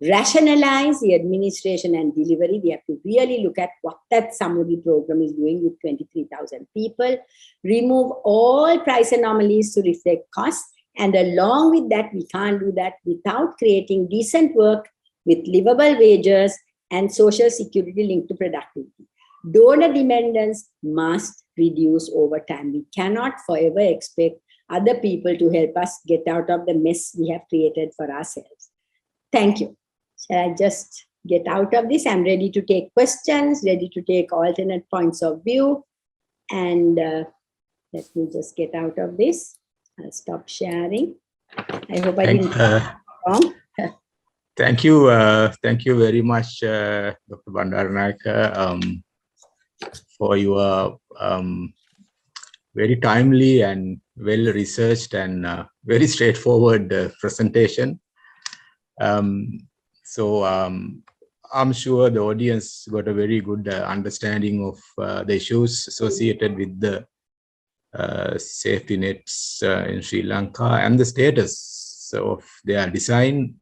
Rationalize the administration and delivery. We have to really look at what that Samudi program is doing with 23,000 people. Remove all price anomalies to reflect costs And along with that, we can't do that without creating decent work with livable wages and social security linked to productivity. Donor dependence must reduce over time. We cannot forever expect other people to help us get out of the mess we have created for ourselves. Thank you. Shall I just get out of this? I'm ready to take questions, ready to take alternate points of view. And let me just get out of this. I'll stop sharing. I hope I didn't wrong. Thank you very much, Dr. Bandaranaike, for your very timely and well-researched and very straightforward presentation. So I'm sure the audience got a very good understanding of the issues associated with the safety nets in Sri Lanka and the status of their design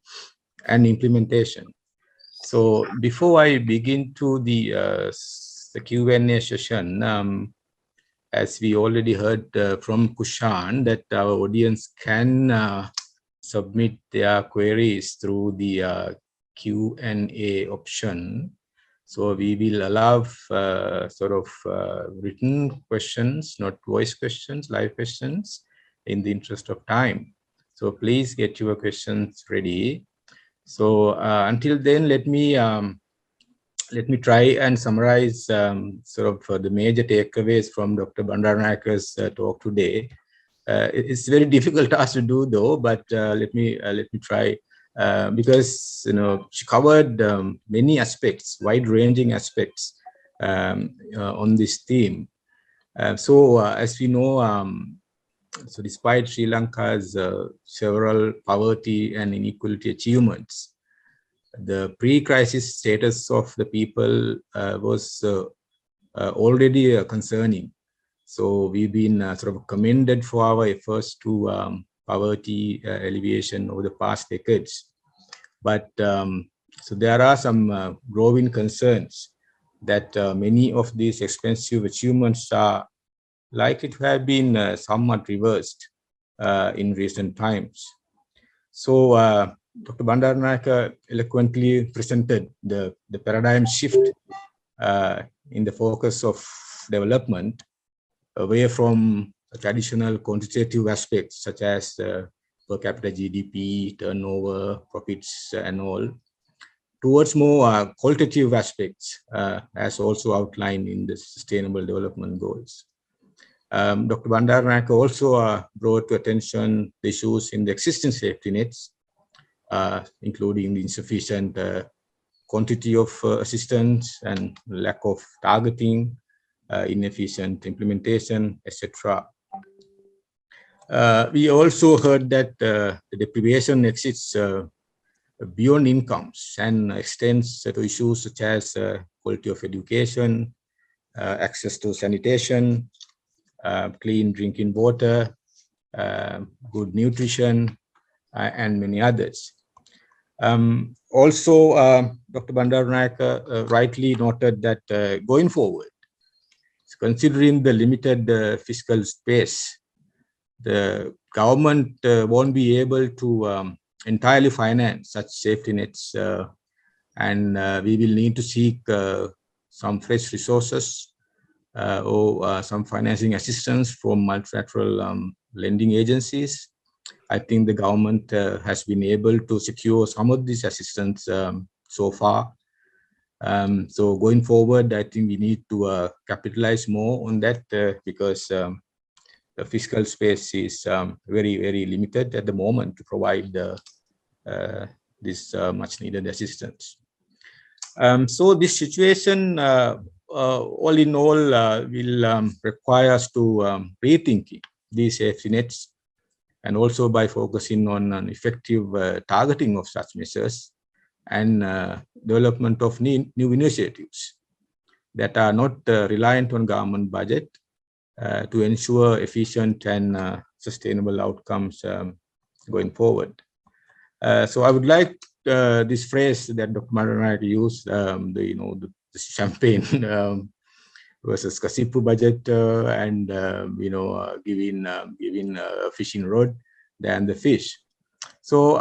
and implementation. So before I begin to the Q&A session, as we already heard from Kushan, that our audience can submit their queries through the Q&A option. So we will allow written questions, not voice questions, live questions, in the interest of time. So please get your questions ready. So until then, let me try and summarize the major takeaways from Dr. Bandaranaike's talk today. It's very difficult task to do, though, but let me try, because she covered many aspects, wide-ranging aspects on this theme. So as we know, so despite Sri Lanka's several poverty and inequality achievements, the pre-crisis status of the people was already concerning. So we've been commended for our efforts to poverty alleviation over the past decades. But so there are some growing concerns that many of these expensive achievements are likely to have been somewhat reversed in recent times. So Dr. Bandaranaike eloquently presented the paradigm shift in the focus of development away from traditional quantitative aspects such as per capita GDP, turnover, profits, and all, towards more qualitative aspects, as also outlined in the Sustainable Development Goals. Dr. Bandaranaike also brought to attention the issues in the existing safety nets, including the insufficient quantity of assistance and lack of targeting, inefficient implementation, etc. We also heard that the deprivation exits beyond incomes and extends to issues such as quality of education, access to sanitation, clean drinking water, good nutrition, and many others. Also, Dr. Bandaranaike rightly noted that going forward, considering the limited fiscal space, the government won't be able to entirely finance such safety nets, and we will need to seek some fresh resources or some financing assistance from multilateral lending agencies. I think the government has been able to secure some of this assistance so far. So going forward, I think we need to capitalize more on that because the fiscal space is very, very limited at the moment to provide this much needed assistance. So this situation, all in all, will require us to rethink these safety nets, and also by focusing on an effective targeting of such measures and development of new initiatives that are not reliant on government budget to ensure efficient and sustainable outcomes going forward. So I would like this phrase that Dr. Bandaranaike used, the champagne versus Kasipu budget and giving a fishing rod. than the fish. So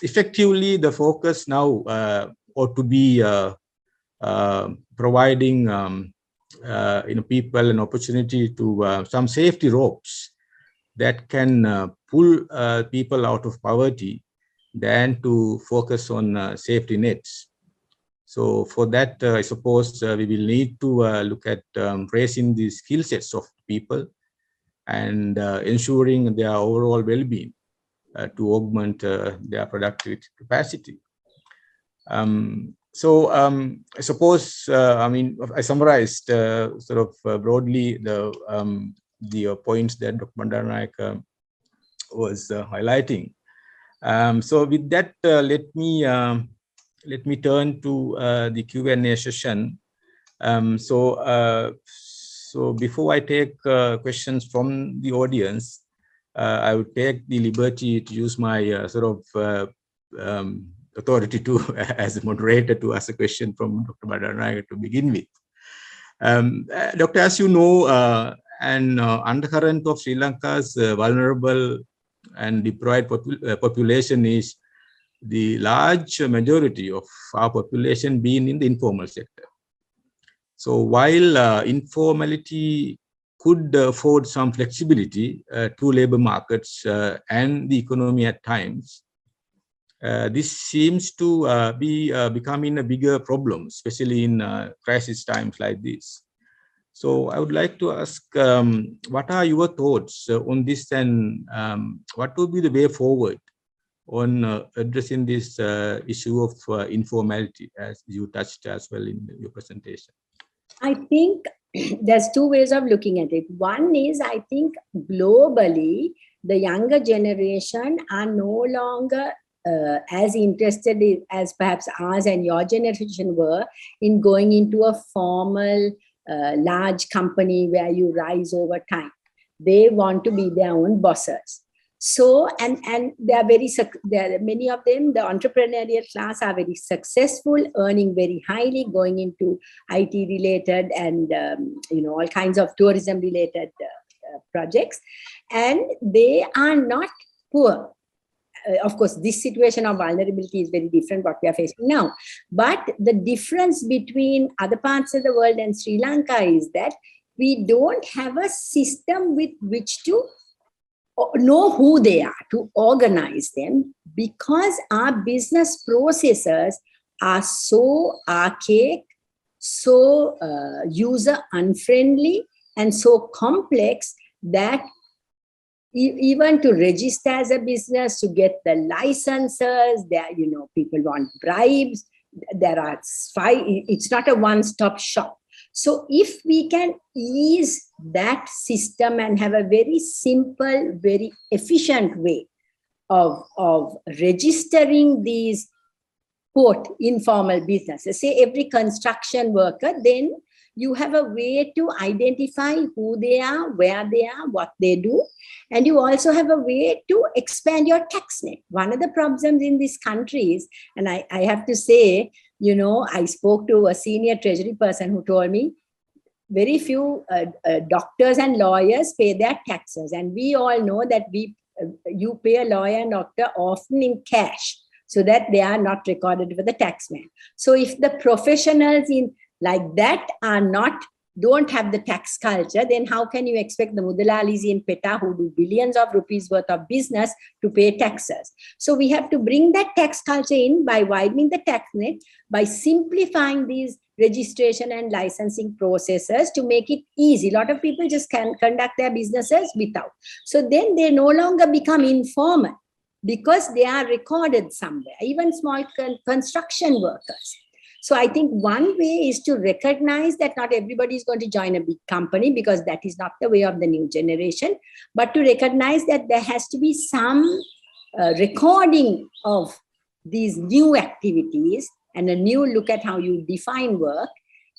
effectively, the focus now ought to be providing people an opportunity to some safety ropes that can pull people out of poverty than to focus on safety nets. So for that, I suppose we will need to look at raising the skill sets of people and ensuring their overall well-being to augment their productivity capacity. So I suppose, I summarized sort of broadly the points that Dr. Bandaranaike was highlighting. So with that, let me turn to the Q&A session. So before I take questions from the audience, I would take the liberty to use my authority to, as a moderator, to ask a question from Dr. Bandaranaike to begin with. Doctor, as you know, an undercurrent of Sri Lanka's vulnerable and deprived population is the large majority of our population being in the informal sector. So while informality could afford some flexibility to labor markets and the economy at times, this seems to be becoming a bigger problem, especially in crisis times like this. So I would like to ask, what are your thoughts on this, and what would be the way forward on addressing this issue of informality, as you touched as well in your presentation? I think there's two ways of looking at it. One is, I think globally, the younger generation are no longer as interested as perhaps ours and your generation were in going into a formal large company where you rise over time. They want to be their own bosses. So, and they are many of them, the entrepreneurial class, are very successful, earning very highly, going into IT related and all kinds of tourism related projects, and they are not poor. Of course, this situation of vulnerability is very different what we are facing now. But the difference between other parts of the world and Sri Lanka is that we don't have a system with which to know who they are, to organize them, because our business processes are so archaic, so user unfriendly, and so complex that even to register as a business, to get the licenses, there, people want bribes. There are it's not a one-stop shop. So if we can ease that system and have a very simple, very efficient way of registering these quote informal businesses, say every construction worker, then you have a way to identify who they are, where they are, what they do. And you also have a way to expand your tax net. One of the problems in this country is, and I have to say, I spoke to a senior treasury person who told me very few doctors and lawyers pay their taxes. And we all know that you pay a lawyer and doctor often in cash, so that they are not recorded with the taxman. So if the professionals in like that don't have the tax culture, then how can you expect the Mudalalis in PETA, who do billions of rupees worth of business, to pay taxes? So we have to bring that tax culture in by widening the tax net, by simplifying these registration and licensing processes to make it easy. A lot of people just can conduct their businesses without. So then they no longer become informal because they are recorded somewhere, even small construction workers. So I think one way is to recognize that not everybody is going to join a big company, because that is not the way of the new generation, but to recognize that there has to be some recording of these new activities and a new look at how you define work,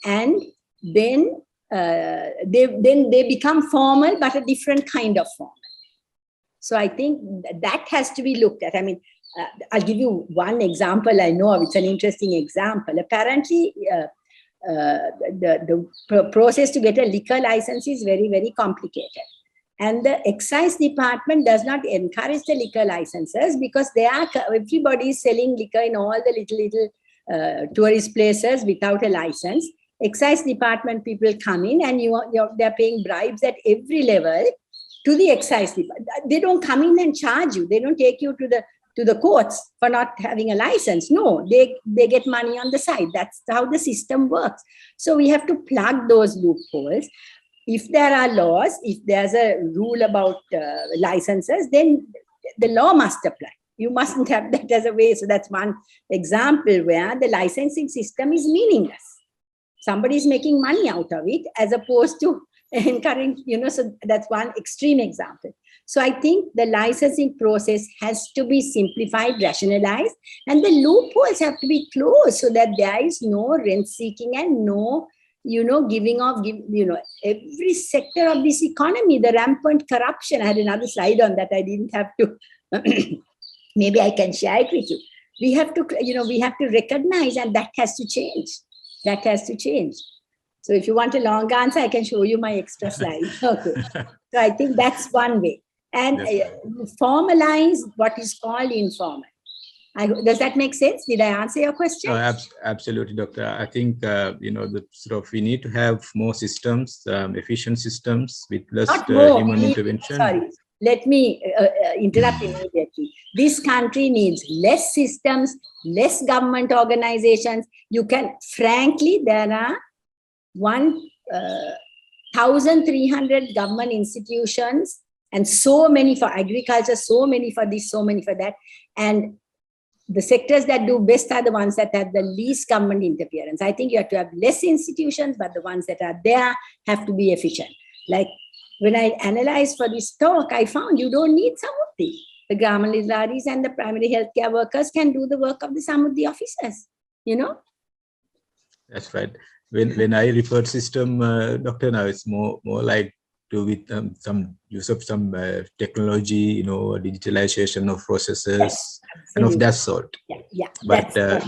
and then they become formal, but a different kind of formal. So I think that has to be looked at. I mean, I'll give you one example I know of. It's an interesting example. Apparently, the process to get a liquor license is very, very complicated. And the excise department does not encourage the liquor licenses because everybody is selling liquor in all the little tourist places without a license. Excise department people come in and they're paying bribes at every level to the excise department. They don't come in and charge you. They don't take you to the courts for not having a license. No, they get money on the side. That's how the system works. So we have to plug those loopholes. If there are laws, if there's a rule about licenses, then the law must apply. You mustn't have that as a way. So that's one example where the licensing system is meaningless. Somebody is making money out of it as opposed to encouraging, so that's one extreme example. So I think the licensing process has to be simplified, rationalized, and the loopholes have to be closed so that there is no rent seeking and no giving off, every sector of this economy, the rampant corruption. I had another slide on that. I didn't have to, maybe I can share it with you. We have to recognize, and that has to change. That has to change. So if you want a long answer, I can show you my extra slide. Okay. So I think that's one way. And formalize what is called informal. Does that make sense? Did I answer your question? Absolutely, Doctor. I think, we need to have more systems, efficient systems with less human intervention. Sorry, let me interrupt immediately. This country needs less systems, less government organizations. Frankly, there are 1,300 government institutions and so many for agriculture, so many for this, so many for that. And the sectors that do best are the ones that have the least government interference. I think you have to have less institutions, but the ones that are there have to be efficient. Like when I analyzed for this talk, I found you don't need Samudhi. The Gramalidharis and the primary healthcare workers can do the work of the Samudhi officers, That's right. When I refer to system, Doctor, now it's more like with some use of some technology, digitalization of processes, yes, and of that sort. Yeah. But the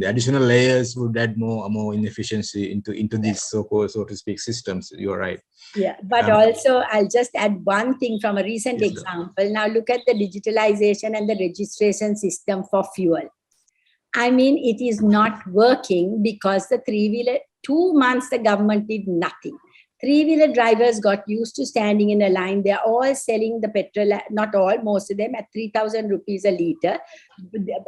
additional layers would add more inefficiency into these so to speak systems. You're right. Yeah, but also I'll just add one thing from a recent example. Now look at the digitalization and the registration system for fuel. I mean, it is not working because the three-wheeler, 2 months the government did nothing. Three-wheeler drivers got used to standing in a line. They're all selling the petrol, not all, most of them at 3,000 rupees a litre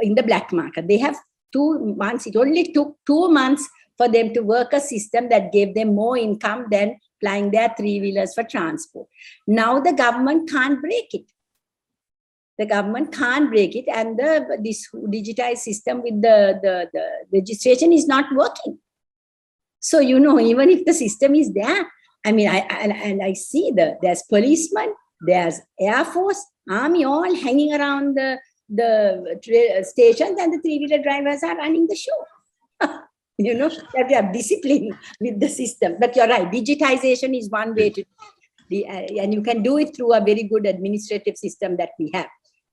in the black market. They have 2 months. It only took 2 months for them to work a system that gave them more income than plying their three-wheelers for transport. Now the government can't break it. The government can't break it, and this digitized system with the registration is not working. So, even if the system is there, I mean, I see there's policemen, there's Air Force, Army, all hanging around the stations, and the three-wheeler drivers are running the show. You have to have discipline with the system. But you're right, digitization is one way to, and you can do it through a very good administrative system that we have.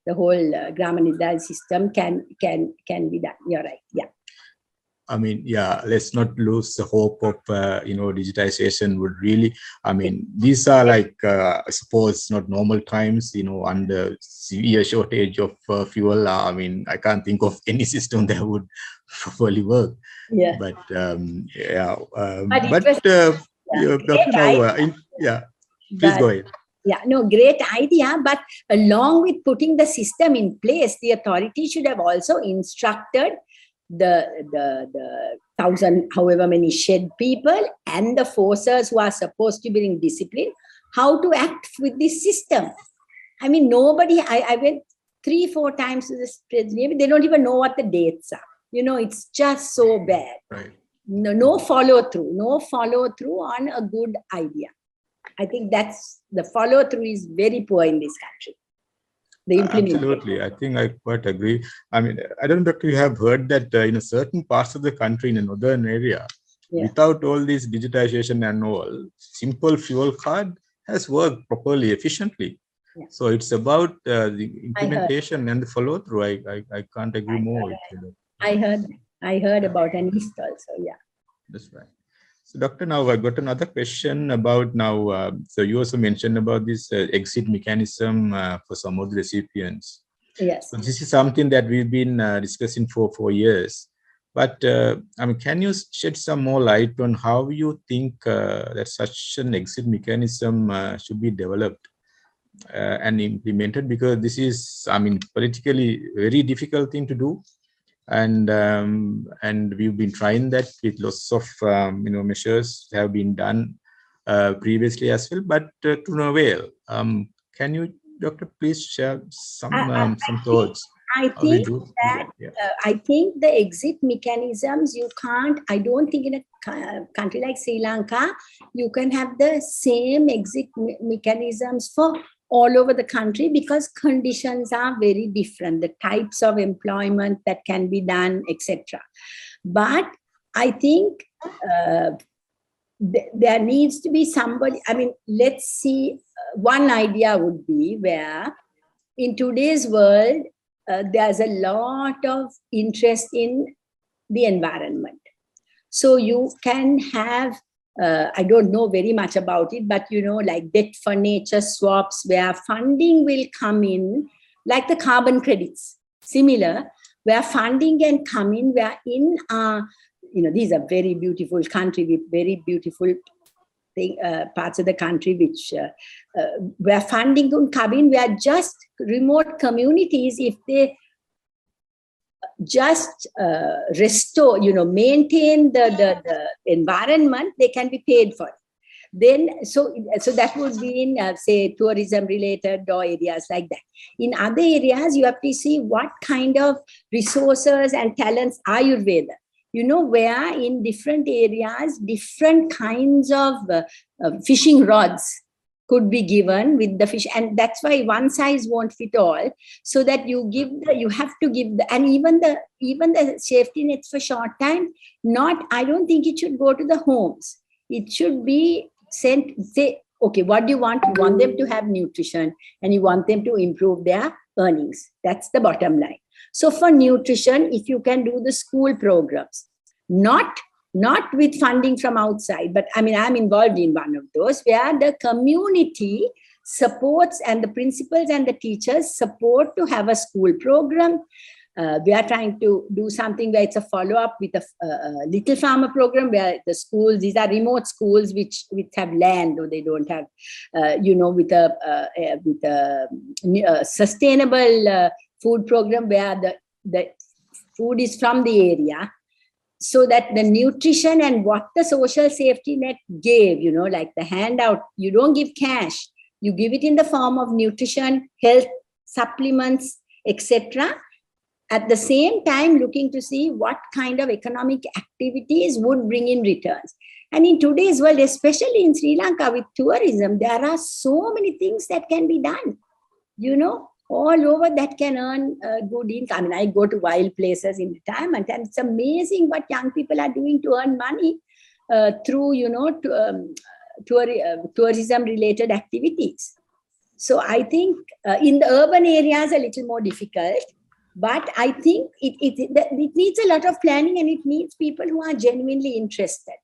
The whole Gramanidal system can be done. You're right. Yeah. I mean, let's not lose the hope of, digitization would really, these are like, I suppose, not normal times, under severe shortage of fuel. I can't think of any system that would properly work. Yeah. But, please go ahead. Yeah, no, great idea. But along with putting the system in place, the authority should have also instructed the 1,000, however many shed people and the forces who are supposed to bring discipline, how to act with this system. I mean, nobody, I went 3-4 times to this, maybe they don't even know what the dates are. It's just so bad. Right. No follow through on a good idea. I think that's the follow through is very poor in this country. Absolutely. I think I quite agree. I mean, I don't know if you have heard that in certain parts of the country, in the northern area, without all this digitization and all, simple fuel card has worked properly, efficiently. Yeah. So it's about the implementation and the follow through. I can't agree more with you. I heard about an East also. Yeah. That's right. So, Doctor, now I've got another question about now. So you also mentioned about this exit mechanism for some of the recipients. Yes. So this is something that we've been discussing for 4 years. But I mean, can you shed some more light on how you think that such an exit mechanism should be developed and implemented? Because this is, I mean, politically very difficult thing to do. And we've been trying that with lots of measures have been done previously as well, but to no avail. Can you, Doctor, please share some thoughts? I think that I think the exit mechanisms you can't. I don't think in a country like Sri Lanka you can have the same exit mechanisms for all over the country, because conditions are very different, the types of employment that can be done, etc. But I think there needs to be somebody. I mean, let's see, one idea would be where in today's world there's a lot of interest in the environment. So you can have I don't know very much about it, but like debt for nature swaps, where funding will come in, like the carbon credits, similar, where funding can come in, where in these are very beautiful country with very beautiful parts of the country, which where funding can come in, where just remote communities, if they just restore, maintain the environment, they can be paid for it. Then, so that would be in, say, tourism related or areas like that. In other areas, you have to see what kind of resources and talents Ayurveda, where in different areas, different kinds of fishing rods could be given with the fish, and that's why one size won't fit all. So that you have to give and even the safety nets for short time. I don't think it should go to the homes. It should be sent. Say, okay, what do you want? You want them to have nutrition, and you want them to improve their earnings. That's the bottom line. So for nutrition, if you can do the school programs, not with funding from outside, but I mean, I'm involved in one of those where the community supports and the principals and the teachers support to have a school program. We are trying to do something where it's a follow-up with a little farmer program, where the schools, these are remote schools which have land, or they don't have, with a sustainable food program where the food is from the area, so that the nutrition and what the social safety net gave, like the handout, you don't give cash, you give it in the form of nutrition, health, supplements, etc. At the same time, looking to see what kind of economic activities would bring in returns. And in today's world, especially in Sri Lanka with tourism, there are so many things that can be done, all over, that can earn good income. I mean, I go to wild places in retirement, and it's amazing what young people are doing to earn money through, tourism-related activities. So I think in the urban areas, a little more difficult, but I think it needs a lot of planning, and it needs people who are genuinely interested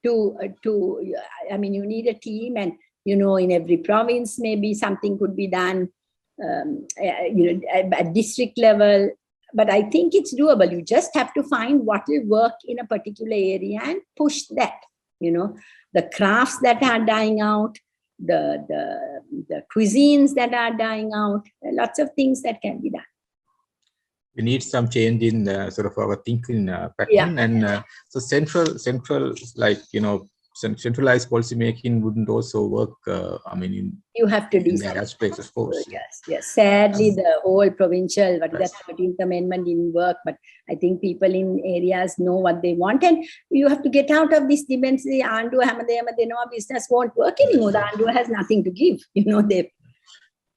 I mean, you need a team, and, in every province, maybe something could be done. At district level, but I think it's doable. You just have to find what will work in a particular area and push that. The crafts that are dying out, the cuisines that are dying out, lots of things that can be done. We need some change in sort of our thinking pattern, and so central, like centralized policy making wouldn't also work. I mean, you have to in do that aspect, of course. Yes. Sadly, the whole provincial, what is that 13th Amendment didn't work, but I think people in areas know what they want, and you have to get out of this dependency. Andu Hamadema, they know business won't work anymore. The Andu has nothing to give,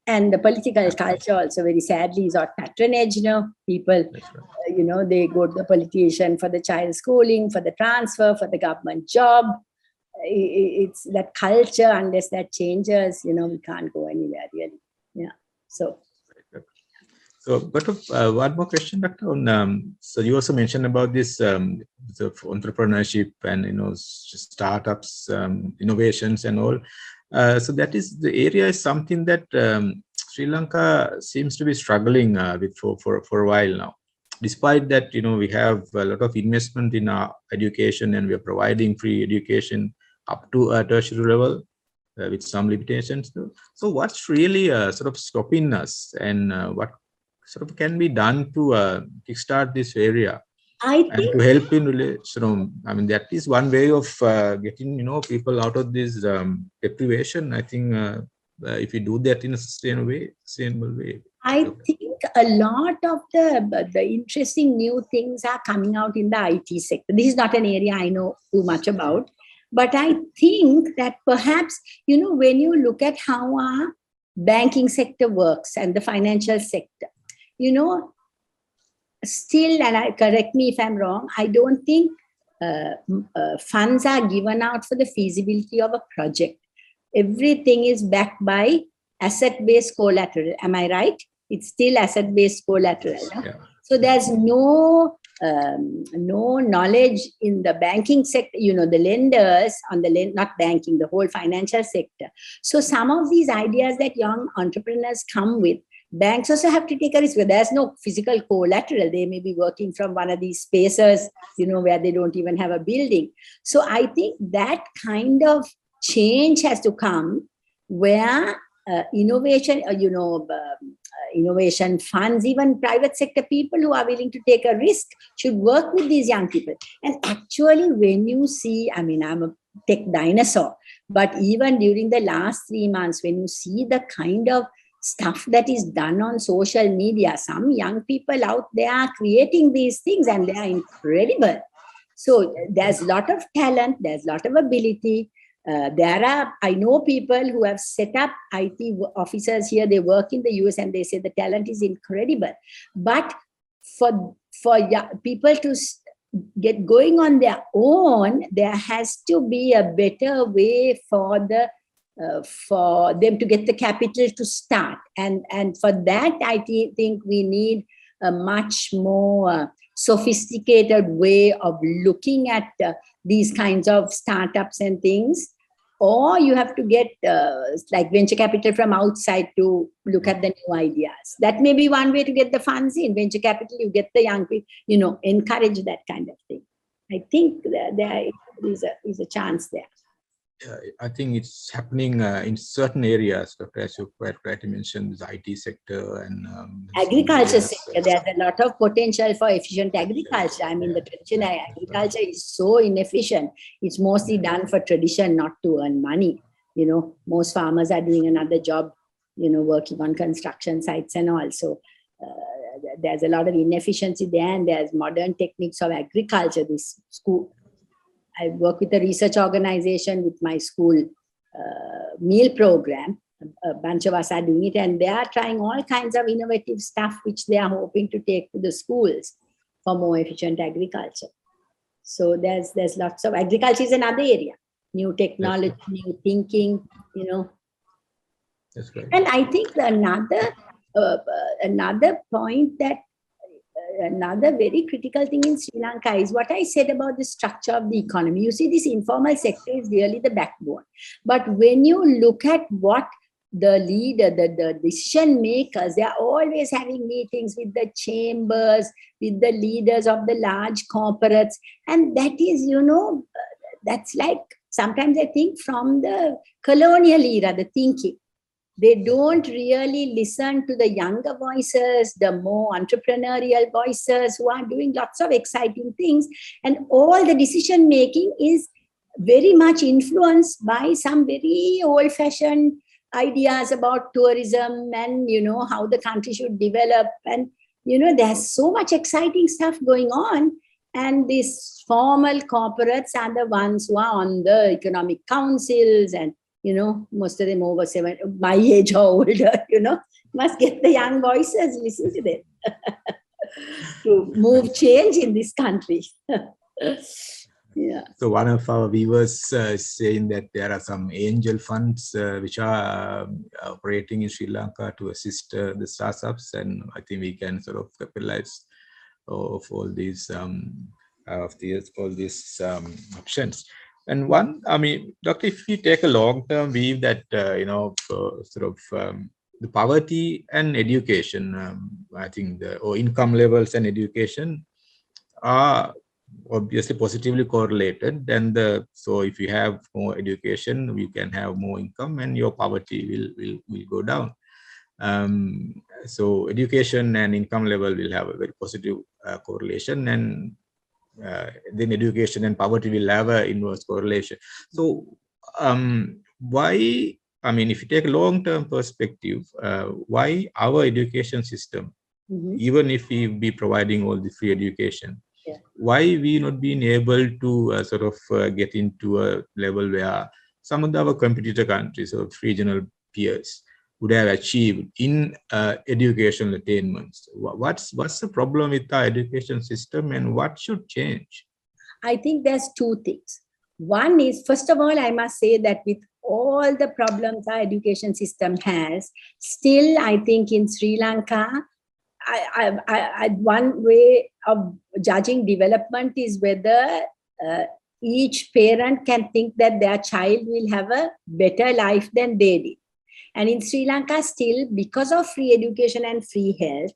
and the political culture also very sadly is on patronage. People, they go to the politician for the child schooling, for the transfer, for the government job. It's that culture, unless that changes, we can't go anywhere really. Yeah. So So, but one more question, Doctor. On so you also mentioned about this the entrepreneurship and startups, innovations and all. So that is the area is something that Sri Lanka seems to be struggling with for a while now. Despite that, we have a lot of investment in our education and we are providing free education up to a tertiary level with some limitations. So what's really sort of stopping us, and what sort of can be done to kickstart this area? I And think to help in relation, I mean, that is one way of getting, people out of this deprivation. I think if we do that in a sustainable way. I think a lot of the interesting new things are coming out in the IT sector. This is not an area I know too much about, but I think that perhaps, when you look at how our banking sector works and the financial sector, still, and correct me if I'm wrong, I don't think funds are given out for the feasibility of a project. Everything is backed by asset-based collateral. Am I right? It's still asset-based collateral. No? Yeah. So there's no knowledge in the banking sector, the lenders on not banking, the whole financial sector. So some of these ideas that young entrepreneurs come with, banks also have to take a risk. Where there's no physical collateral. They may be working from one of these spaces, where they don't even have a building. So I think that kind of change has to come where innovation, innovation funds, even private sector people who are willing to take a risk should work with these young people. And actually, when you see, I mean, I'm a tech dinosaur, but even during the last 3 months, when you see the kind of stuff that is done on social media, some young people out there are creating these things and they are incredible. So there's a lot of talent, there's a lot of ability. I know people who have set up IT officers here. They work in the US and they say the talent is incredible. But for people to get going on their own, there has to be a better way for them to get the capital to start. And for that, I think we need a much more sophisticated way of looking at these kinds of startups and things. Or you have to get like venture capital from outside to look at the new ideas. That may be one way to get the funds in. Venture capital, you get the young people, encourage that kind of thing. I think there is a chance there. I think it's happening in certain areas, Dr. As you quite rightly mentioned, the IT sector and agriculture sector. There's a lot of potential for efficient agriculture. I mean, the traditional agriculture is so inefficient. It's mostly done for tradition, not to earn money. Most farmers are doing another job, working on construction sites and all. So there's a lot of inefficiency there, and there's modern techniques of agriculture. This school, I work with a research organization with my school meal program. A bunch of us are doing it, and they are trying all kinds of innovative stuff which they are hoping to take to the schools for more efficient agriculture. So there's lots of agriculture is another area, new technology, new thinking, That's right. And I think another point that another very critical thing in Sri Lanka is what I said about the structure of the economy. You see, this informal sector is really the backbone. But when you look at what the leader, the decision makers, they are always having meetings with the chambers, with the leaders of the large corporates. And that is, that's like, sometimes I think from the colonial era, the thinking. They don't really listen to the younger voices, the more entrepreneurial voices who are doing lots of exciting things. And all the decision making is very much influenced by some very old-fashioned ideas about tourism and, how the country should develop. And, there's so much exciting stuff going on. And these formal corporates are the ones who are on the economic councils and, most of them over 7, my age or older, must get the young voices, listen to them to move change in this country. Yeah. So one of our viewers is saying that there are some angel funds which are operating in Sri Lanka to assist the startups, and I think we can sort of capitalize of all these options. And one, I mean, Doctor, if we take a long-term view that the poverty and education, I think or income levels and education are obviously positively correlated. Then so if you have more education, you can have more income, and your poverty will go down. So education and income level will have a very positive correlation, and then education and poverty will have an inverse correlation. So why, I mean, if you take a long-term perspective, why our education system, even if we be providing all the free education, why we not being able to get into a level where some of our competitor countries or regional peers would have achieved in educational attainments? What's the problem with our education system, and what should change? I think there's two things. One is, first of all, I must say that with all the problems our education system has, still, I think in Sri Lanka, one way of judging development is whether each parent can think that their child will have a better life than they did. And in Sri Lanka, still, because of free education and free health,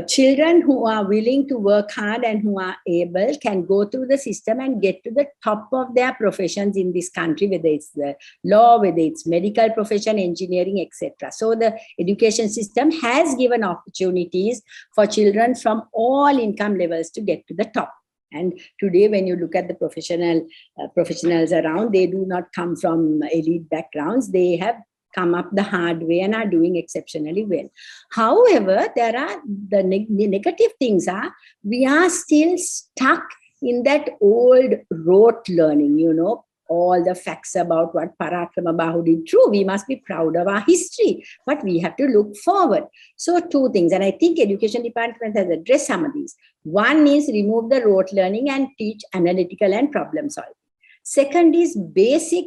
children who are willing to work hard and who are able can go through the system and get to the top of their professions in this country, whether it's the law, whether it's medical profession, engineering, etc. So the education system has given opportunities for children from all income levels to get to the top. And today, when you look at the professionals around, they do not come from elite backgrounds. They have come up the hard way and are doing exceptionally well. However, there are the negative things are, we are still stuck in that old rote learning, all the facts about what Parakrama Bahu did. True, we must be proud of our history, but we have to look forward. So two things, and I think Education Department has addressed some of these. One is remove the rote learning and teach analytical and problem solving. Second is basic,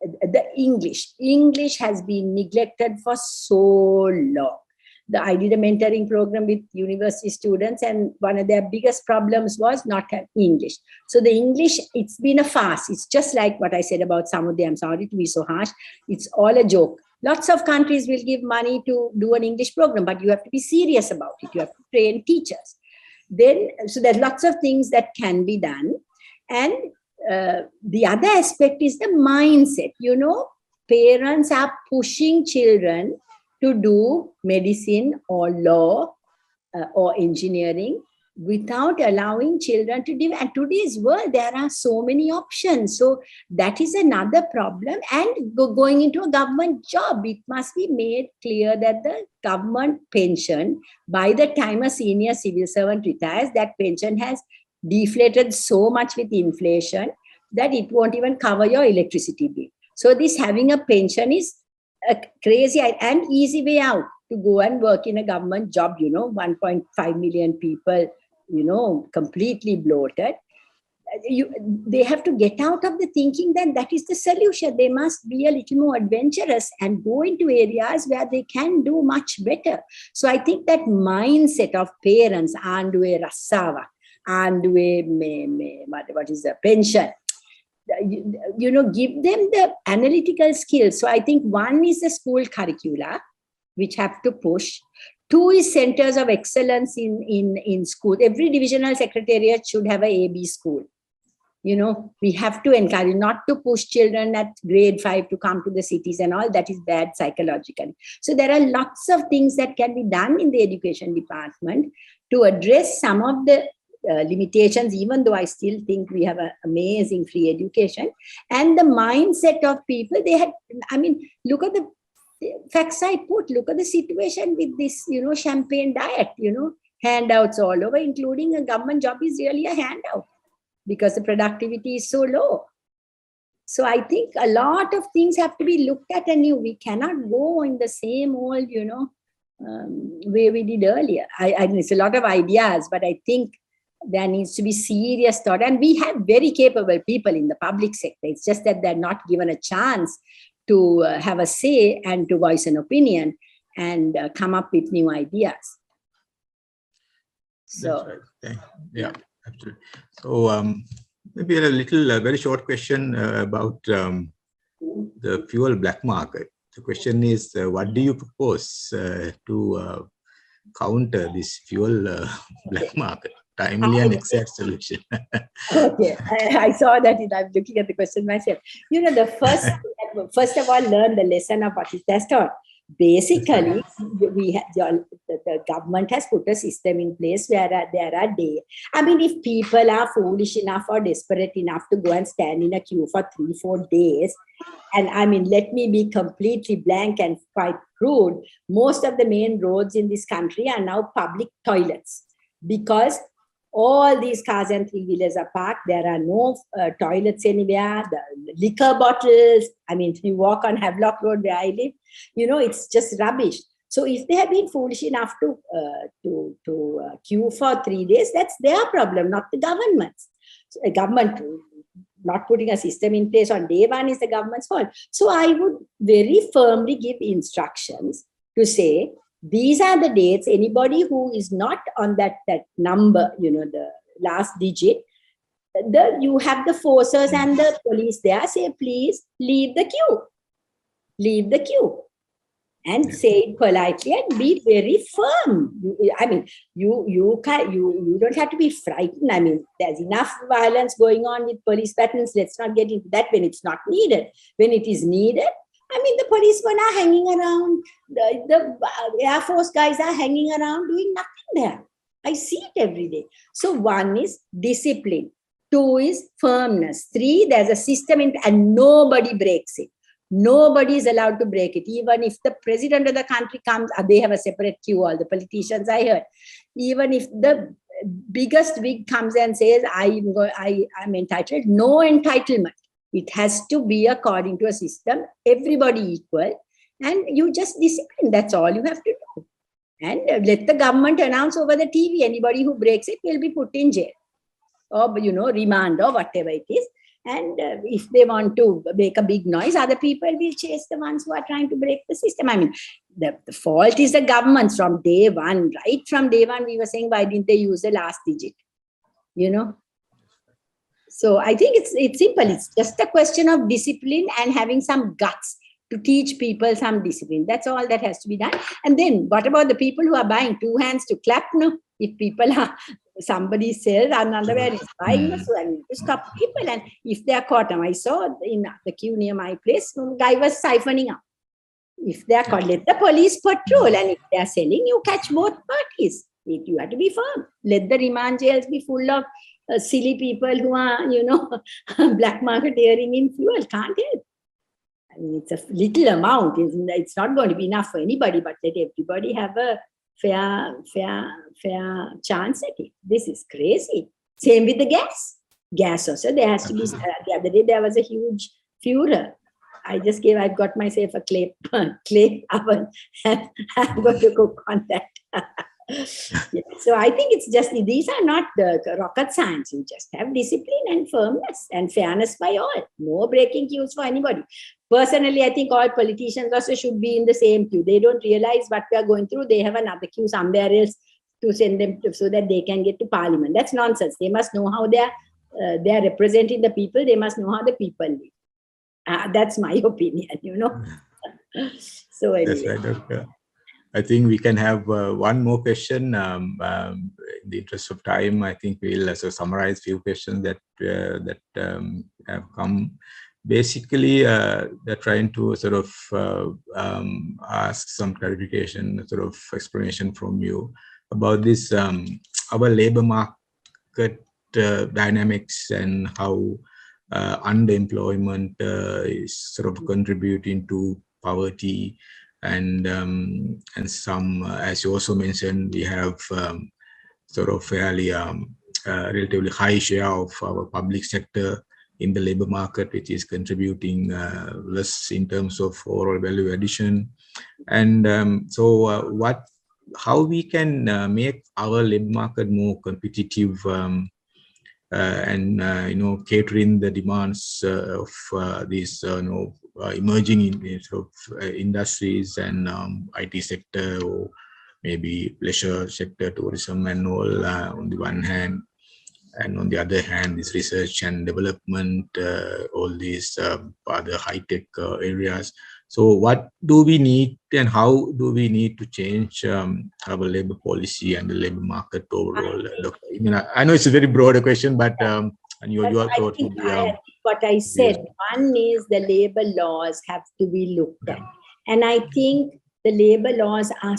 the English. English has been neglected for so long. I did a mentoring program with university students, and one of their biggest problems was not having English. So the English, it's been a farce. It's just like what I said about Samudaya. I'm sorry to be so harsh. It's all a joke. Lots of countries will give money to do an English program, but you have to be serious about it. You have to train teachers. So there's lots of things that can be done. And the other aspect is the mindset. Parents are pushing children to do medicine or law or engineering without allowing children to do. And today's world, there are so many options. So that is another problem. And going into a government job, it must be made clear that the government pension, by the time a senior civil servant retires, that pension has deflated so much with inflation that it won't even cover your electricity bill. So this having a pension is a crazy and easy way out to go and work in a government job, 1.5 million people, completely bloated. They have to get out of the thinking that is the solution. They must be a little more adventurous and go into areas where they can do much better. So I think that mindset of parents, Anduwe Rassava, Anduwe, what is the pension? Give them the analytical skills. So I think one is the school curricula, which have to push. Two is centers of excellence in school. Every divisional secretariat should have a AB school. We have to encourage not to push children at grade 5 to come to the cities and all. That is bad psychologically. So there are lots of things that can be done in the education department to address some of the limitations, even though I still think we have an amazing free education. And the mindset of people, look at the facts I put, look at the situation with this, champagne diet, handouts all over, including a government job is really a handout because the productivity is so low. So I think a lot of things have to be looked at anew. We cannot go in the same old, way we did earlier. It's a lot of ideas, but I think there needs to be serious thought. And we have very capable people in the public sector. It's just that they're not given a chance to have a say and to voice an opinion and come up with new ideas. So, right. Yeah, absolutely. So maybe a little, very short question about the fuel black market. The question is, what do you propose to counter this fuel black market? Timely and exact solution. Okay, I saw that. I'm looking at the question myself. You know, the first of all, learn the lesson of what is test on. Basically, the government has put a system in place where there are days. I mean, if people are foolish enough or desperate enough to go and stand in a queue for 3-4 days, and I mean, let me be completely blank and quite crude, most of the main roads in this country are now public toilets because all these cars and three-wheelers are parked. There are no toilets anywhere. The liquor bottles. I mean, if you walk on Havelock Road where I live, you know, it's just rubbish. So if they have been foolish enough to queue for 3 days, that's their problem, not the government's. So the government not putting a system in place on day one is the government's fault. So I would very firmly give instructions to say, these are the dates. Anybody who is not on that number, you know, the last digit, you have the forces and the police there say, please leave the queue. Leave the queue. And say it politely and be very firm. I mean, you don't have to be frightened. I mean, there's enough violence going on with police batons. Let's not get into that when it's not needed. When it is needed, I mean, the policemen are hanging around. The Air Force guys are hanging around doing nothing there. I see it every day. So 1 is discipline. 2 is firmness. 3, there's a system and nobody breaks it. Nobody is allowed to break it. Even if the president of the country comes, they have a separate queue, all the politicians I heard. Even if the biggest wig comes and says, I'm entitled, no entitlement. It has to be according to a system, everybody equal, and you just discipline. That's all you have to do. And let the government announce over the TV, anybody who breaks it will be put in jail or, you know, remand or whatever it is. And if they want to make a big noise, other people will chase the ones who are trying to break the system. I mean, the fault is the government's from day one. Right from day one, we were saying, why didn't they use the last digit? You know? So I think it's simple. It's just a question of discipline and having some guts to teach people some discipline. That's all that has to be done. And then what about the people who are buying 2 hands to clap? No, if people are, somebody sells and underwear is buying, so I need to stop people. And if they are caught, I saw in the queue near my place, some guy was siphoning up. If they are caught, let the police patrol. And if they are selling, you catch both parties. You have to be firm. Let the remand jails be full of silly people who are, you know, black marketeering in fuel. Can't help. I mean, it's a little amount. It's not going to be enough for anybody, but let everybody have a fair chance at it. This is crazy. Same with the gas. Gas also, there has to be, the other day there was a huge furor. I got myself a clay oven and I'm going to cook on that. Yeah. So I think it's just, these are not the rocket science. You just have discipline and firmness and fairness by all. No breaking queues for anybody. Personally, I think all politicians also should be in the same queue. They don't realize what we are going through. They have another queue somewhere else to send them to, so that they can get to parliament. That's nonsense. They must know how they are representing the people. They must know how the people live. That's my opinion, you know. So anyway. That's right, Doctor. I think we can have one more question. In the interest of time, I think we'll also summarize a few questions that have come. Basically, they're trying to sort of ask some clarification, sort of explanation from you about this, our labor market dynamics and how underemployment is sort of contributing to poverty. And some, as you also mentioned, we have sort of fairly relatively high share of our public sector in the labor market, which is contributing less in terms of overall value addition. And so what how we can make our labor market more competitive and catering the demands of these emerging industries and IT sector, or maybe leisure sector, tourism and all on the one hand, and on the other hand, this research and development, all these other high-tech areas. So what do we need and how do we need to change our labor policy and the labor market overall? I know it's a very broad question, but and your thoughts would be... what I said, one is the labor laws have to be looked at. And I think the labor laws are,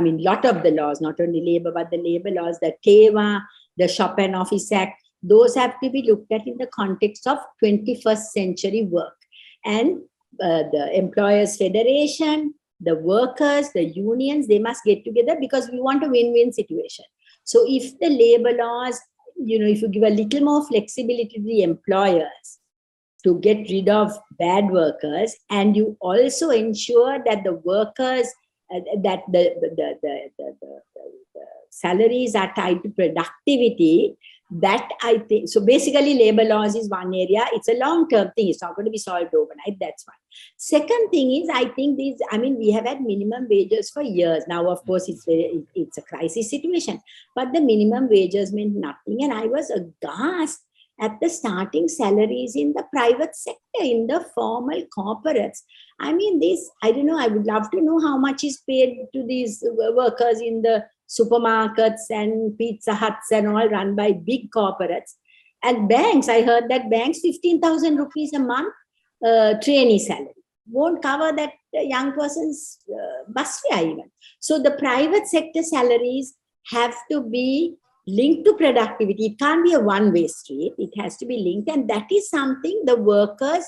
lot of the laws, not only labor, but the labor laws, the TEWA, the Shop and Office Act, those have to be looked at in the context of 21st century work. And the Employers Federation, the workers, the unions, they must get together because we want a win-win situation. So if the labor laws, if you give a little more flexibility to the employers to get rid of bad workers, and you also ensure that the workers, that the salaries are tied to productivity, that I think, so basically labor laws is one area. It's a long-term thing. It's not going to be solved overnight. That's one. Second thing is, I think we have had minimum wages for years. Now, of course, it's a crisis situation, but the minimum wages meant nothing. And I was aghast at the starting salaries in the private sector, in the formal corporates. I don't know, I would love to know how much is paid to these workers in the supermarkets and Pizza Huts and all run by big corporates. And banks, I heard that banks, 15,000 rupees a month trainee salary won't cover that young person's bus fare even. So the private sector salaries have to be linked to productivity. It can't be a one-way street. It has to be linked. And that is something the workers,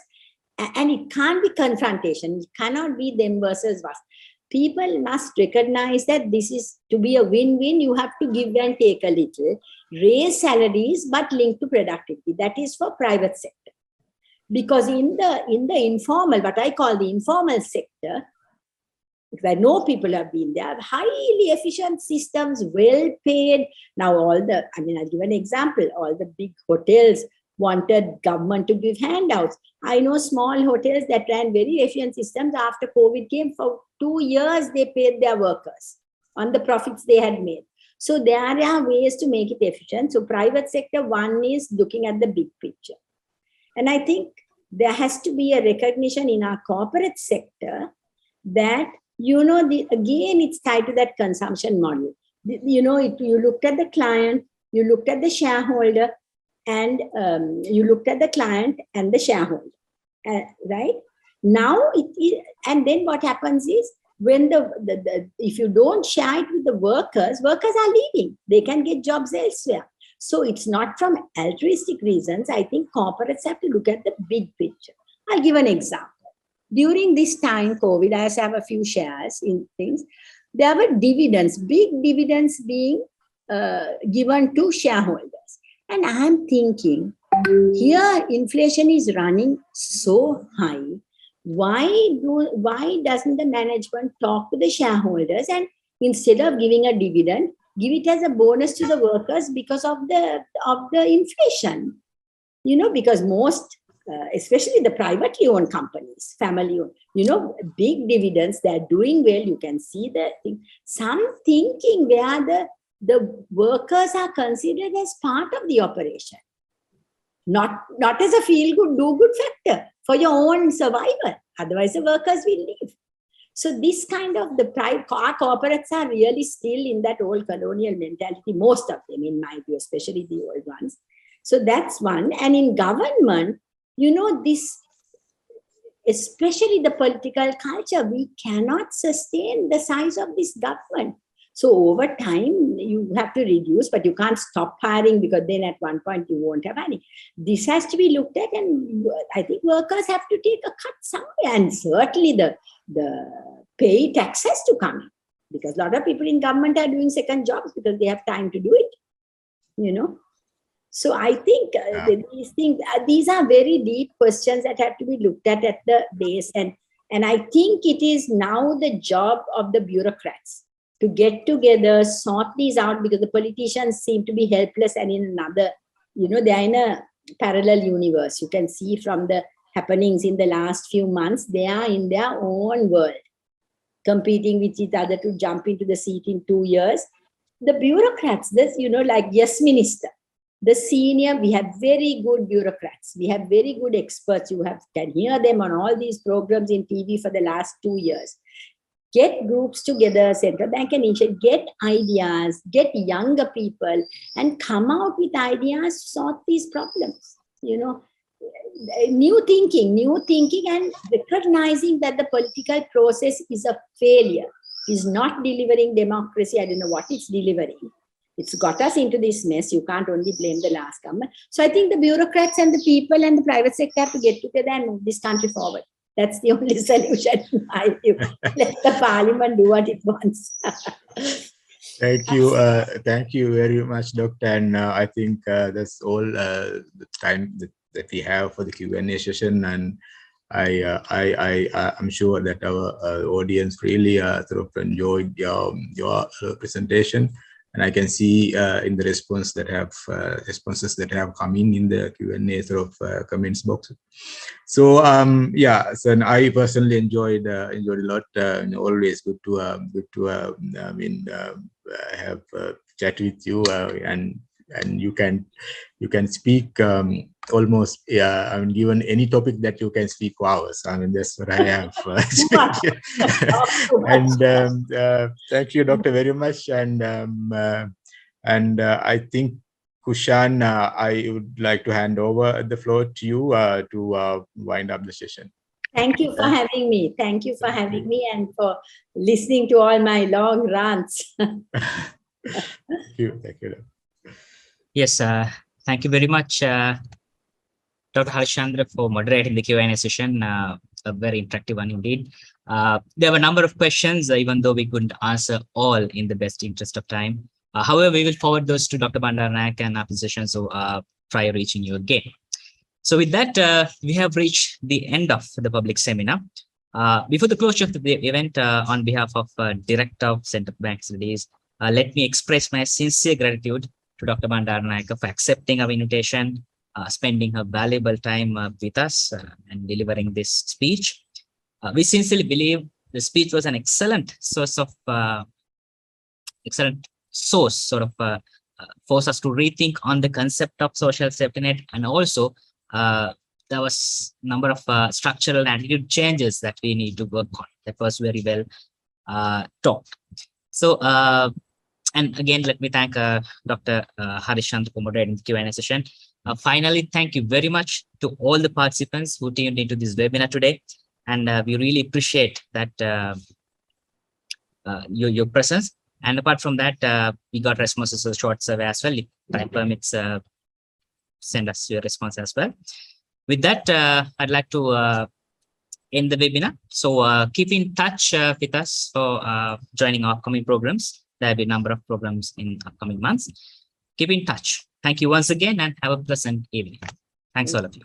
and it can't be confrontation. It cannot be them versus us. People must recognize that this is to be a win-win. You have to give and take a little, raise salaries, but linked to productivity. That is for private sector. Because in the informal, what I call the informal sector, because I know people have been there, highly efficient systems, well paid. Now I'll give an example. All the big hotels wanted government to give handouts. I know small hotels that ran very efficient systems. After COVID came, for 2 years, they paid their workers on the profits they had made. So there are ways to make it efficient. So private sector, one is looking at the big picture. And I think there has to be a recognition in our corporate sector that, again, it's tied to that consumption model. You looked at the client, you looked at the shareholder, and you looked at the client and the shareholder, right? Now, and then what happens is, when if you don't share it with the workers are leaving. They can get jobs elsewhere. So it's not from altruistic reasons. I think corporates have to look at the big picture. I'll give an example. During this time, COVID, I have a few shares in things. There were dividends, big dividends being given to shareholders. And I'm thinking, here inflation is running so high. Why doesn't the management talk to the shareholders and instead of giving a dividend, give it as a bonus to the workers because of the inflation? Because most, especially the privately owned companies, family owned, big dividends, they're doing well. You can see the thing. Some thinking where the workers are considered as part of the operation, not as a feel-good, do-good factor for your own survival. Otherwise, the workers will leave. So this kind of our corporates are really still in that old colonial mentality, most of them, in my view, especially the old ones. So that's one. And in government, this, especially the political culture, we cannot sustain the size of this government. So over time, you have to reduce, but you can't stop hiring because then at one point you won't have any. This has to be looked at, and I think workers have to take a cut somewhere, and certainly the pay tax has to come in, because a lot of people in government are doing second jobs because they have time to do it, So I think these are very deep questions that have to be looked at the base, and I think it is now the job of the bureaucrats to get together, sort these out, because the politicians seem to be helpless and in another, they're in a parallel universe. You can see from the happenings in the last few months, they are in their own world, competing with each other to jump into the seat in 2 years. The bureaucrats, like Yes Minister, the senior, we have very good bureaucrats. We have very good experts. You can hear them on all these programs in TV for the last 2 years. Get groups together, central bank and initiate, get ideas, get younger people, and come out with ideas to sort these problems. New thinking, and recognizing that the political process is a failure, is not delivering democracy. I don't know what it's delivering. It's got us into this mess. You can't only blame the last government. So I think the bureaucrats and the people and the private sector have to get together and move this country forward. That's the only solution in my view. Let the parliament do what it wants. Thank you. Thank you very much, Doctor. And I think that's all the time that we have for the Q&A session. And I'm sure that our audience really sort of enjoyed your presentation. And I can see in the responses that have come in the Q&A sort of comments box. So so I personally enjoyed a lot. Always good to have chat with you, and you can speak almost, given any topic that you can speak for hours. That's what I have. And thank you, Doctor, very much. And I think, Kushan, I would like to hand over the floor to you to wind up the session. Thank you for having me. Thank you for having me and for listening to all my long rants. Thank you. Yes, thank you very much, Dr. Harishandra, for moderating the Q&A session. A very interactive one indeed. There were a number of questions, even though we couldn't answer all in the best interest of time. However, we will forward those to Dr. Bandaranaike and opposition, so try reaching you again. So with that, we have reached the end of the public seminar. Before the closure of the event, on behalf of Director of Central Bank Studies, let me express my sincere gratitude to Dr. Bandaranaike for accepting our invitation, spending her valuable time with us and delivering this speech. We sincerely believe the speech was an excellent source, force us to rethink on the concept of social safety net, and also there was a number of structural attitude changes that we need to work on. That was very well taught. So, and again, let me thank Dr. Harishandra for moderating the Q&A session. Finally, thank you very much to all the participants who tuned into this webinar today. And we really appreciate that your presence. And apart from that, we got responses to the short survey as well. If time permits, send us your response as well. With that, I'd like to end the webinar. So keep in touch with us for joining our upcoming programs. There'll be a number of programs in upcoming months. Keep in touch. Thank you once again and have a pleasant evening. Thanks all of you.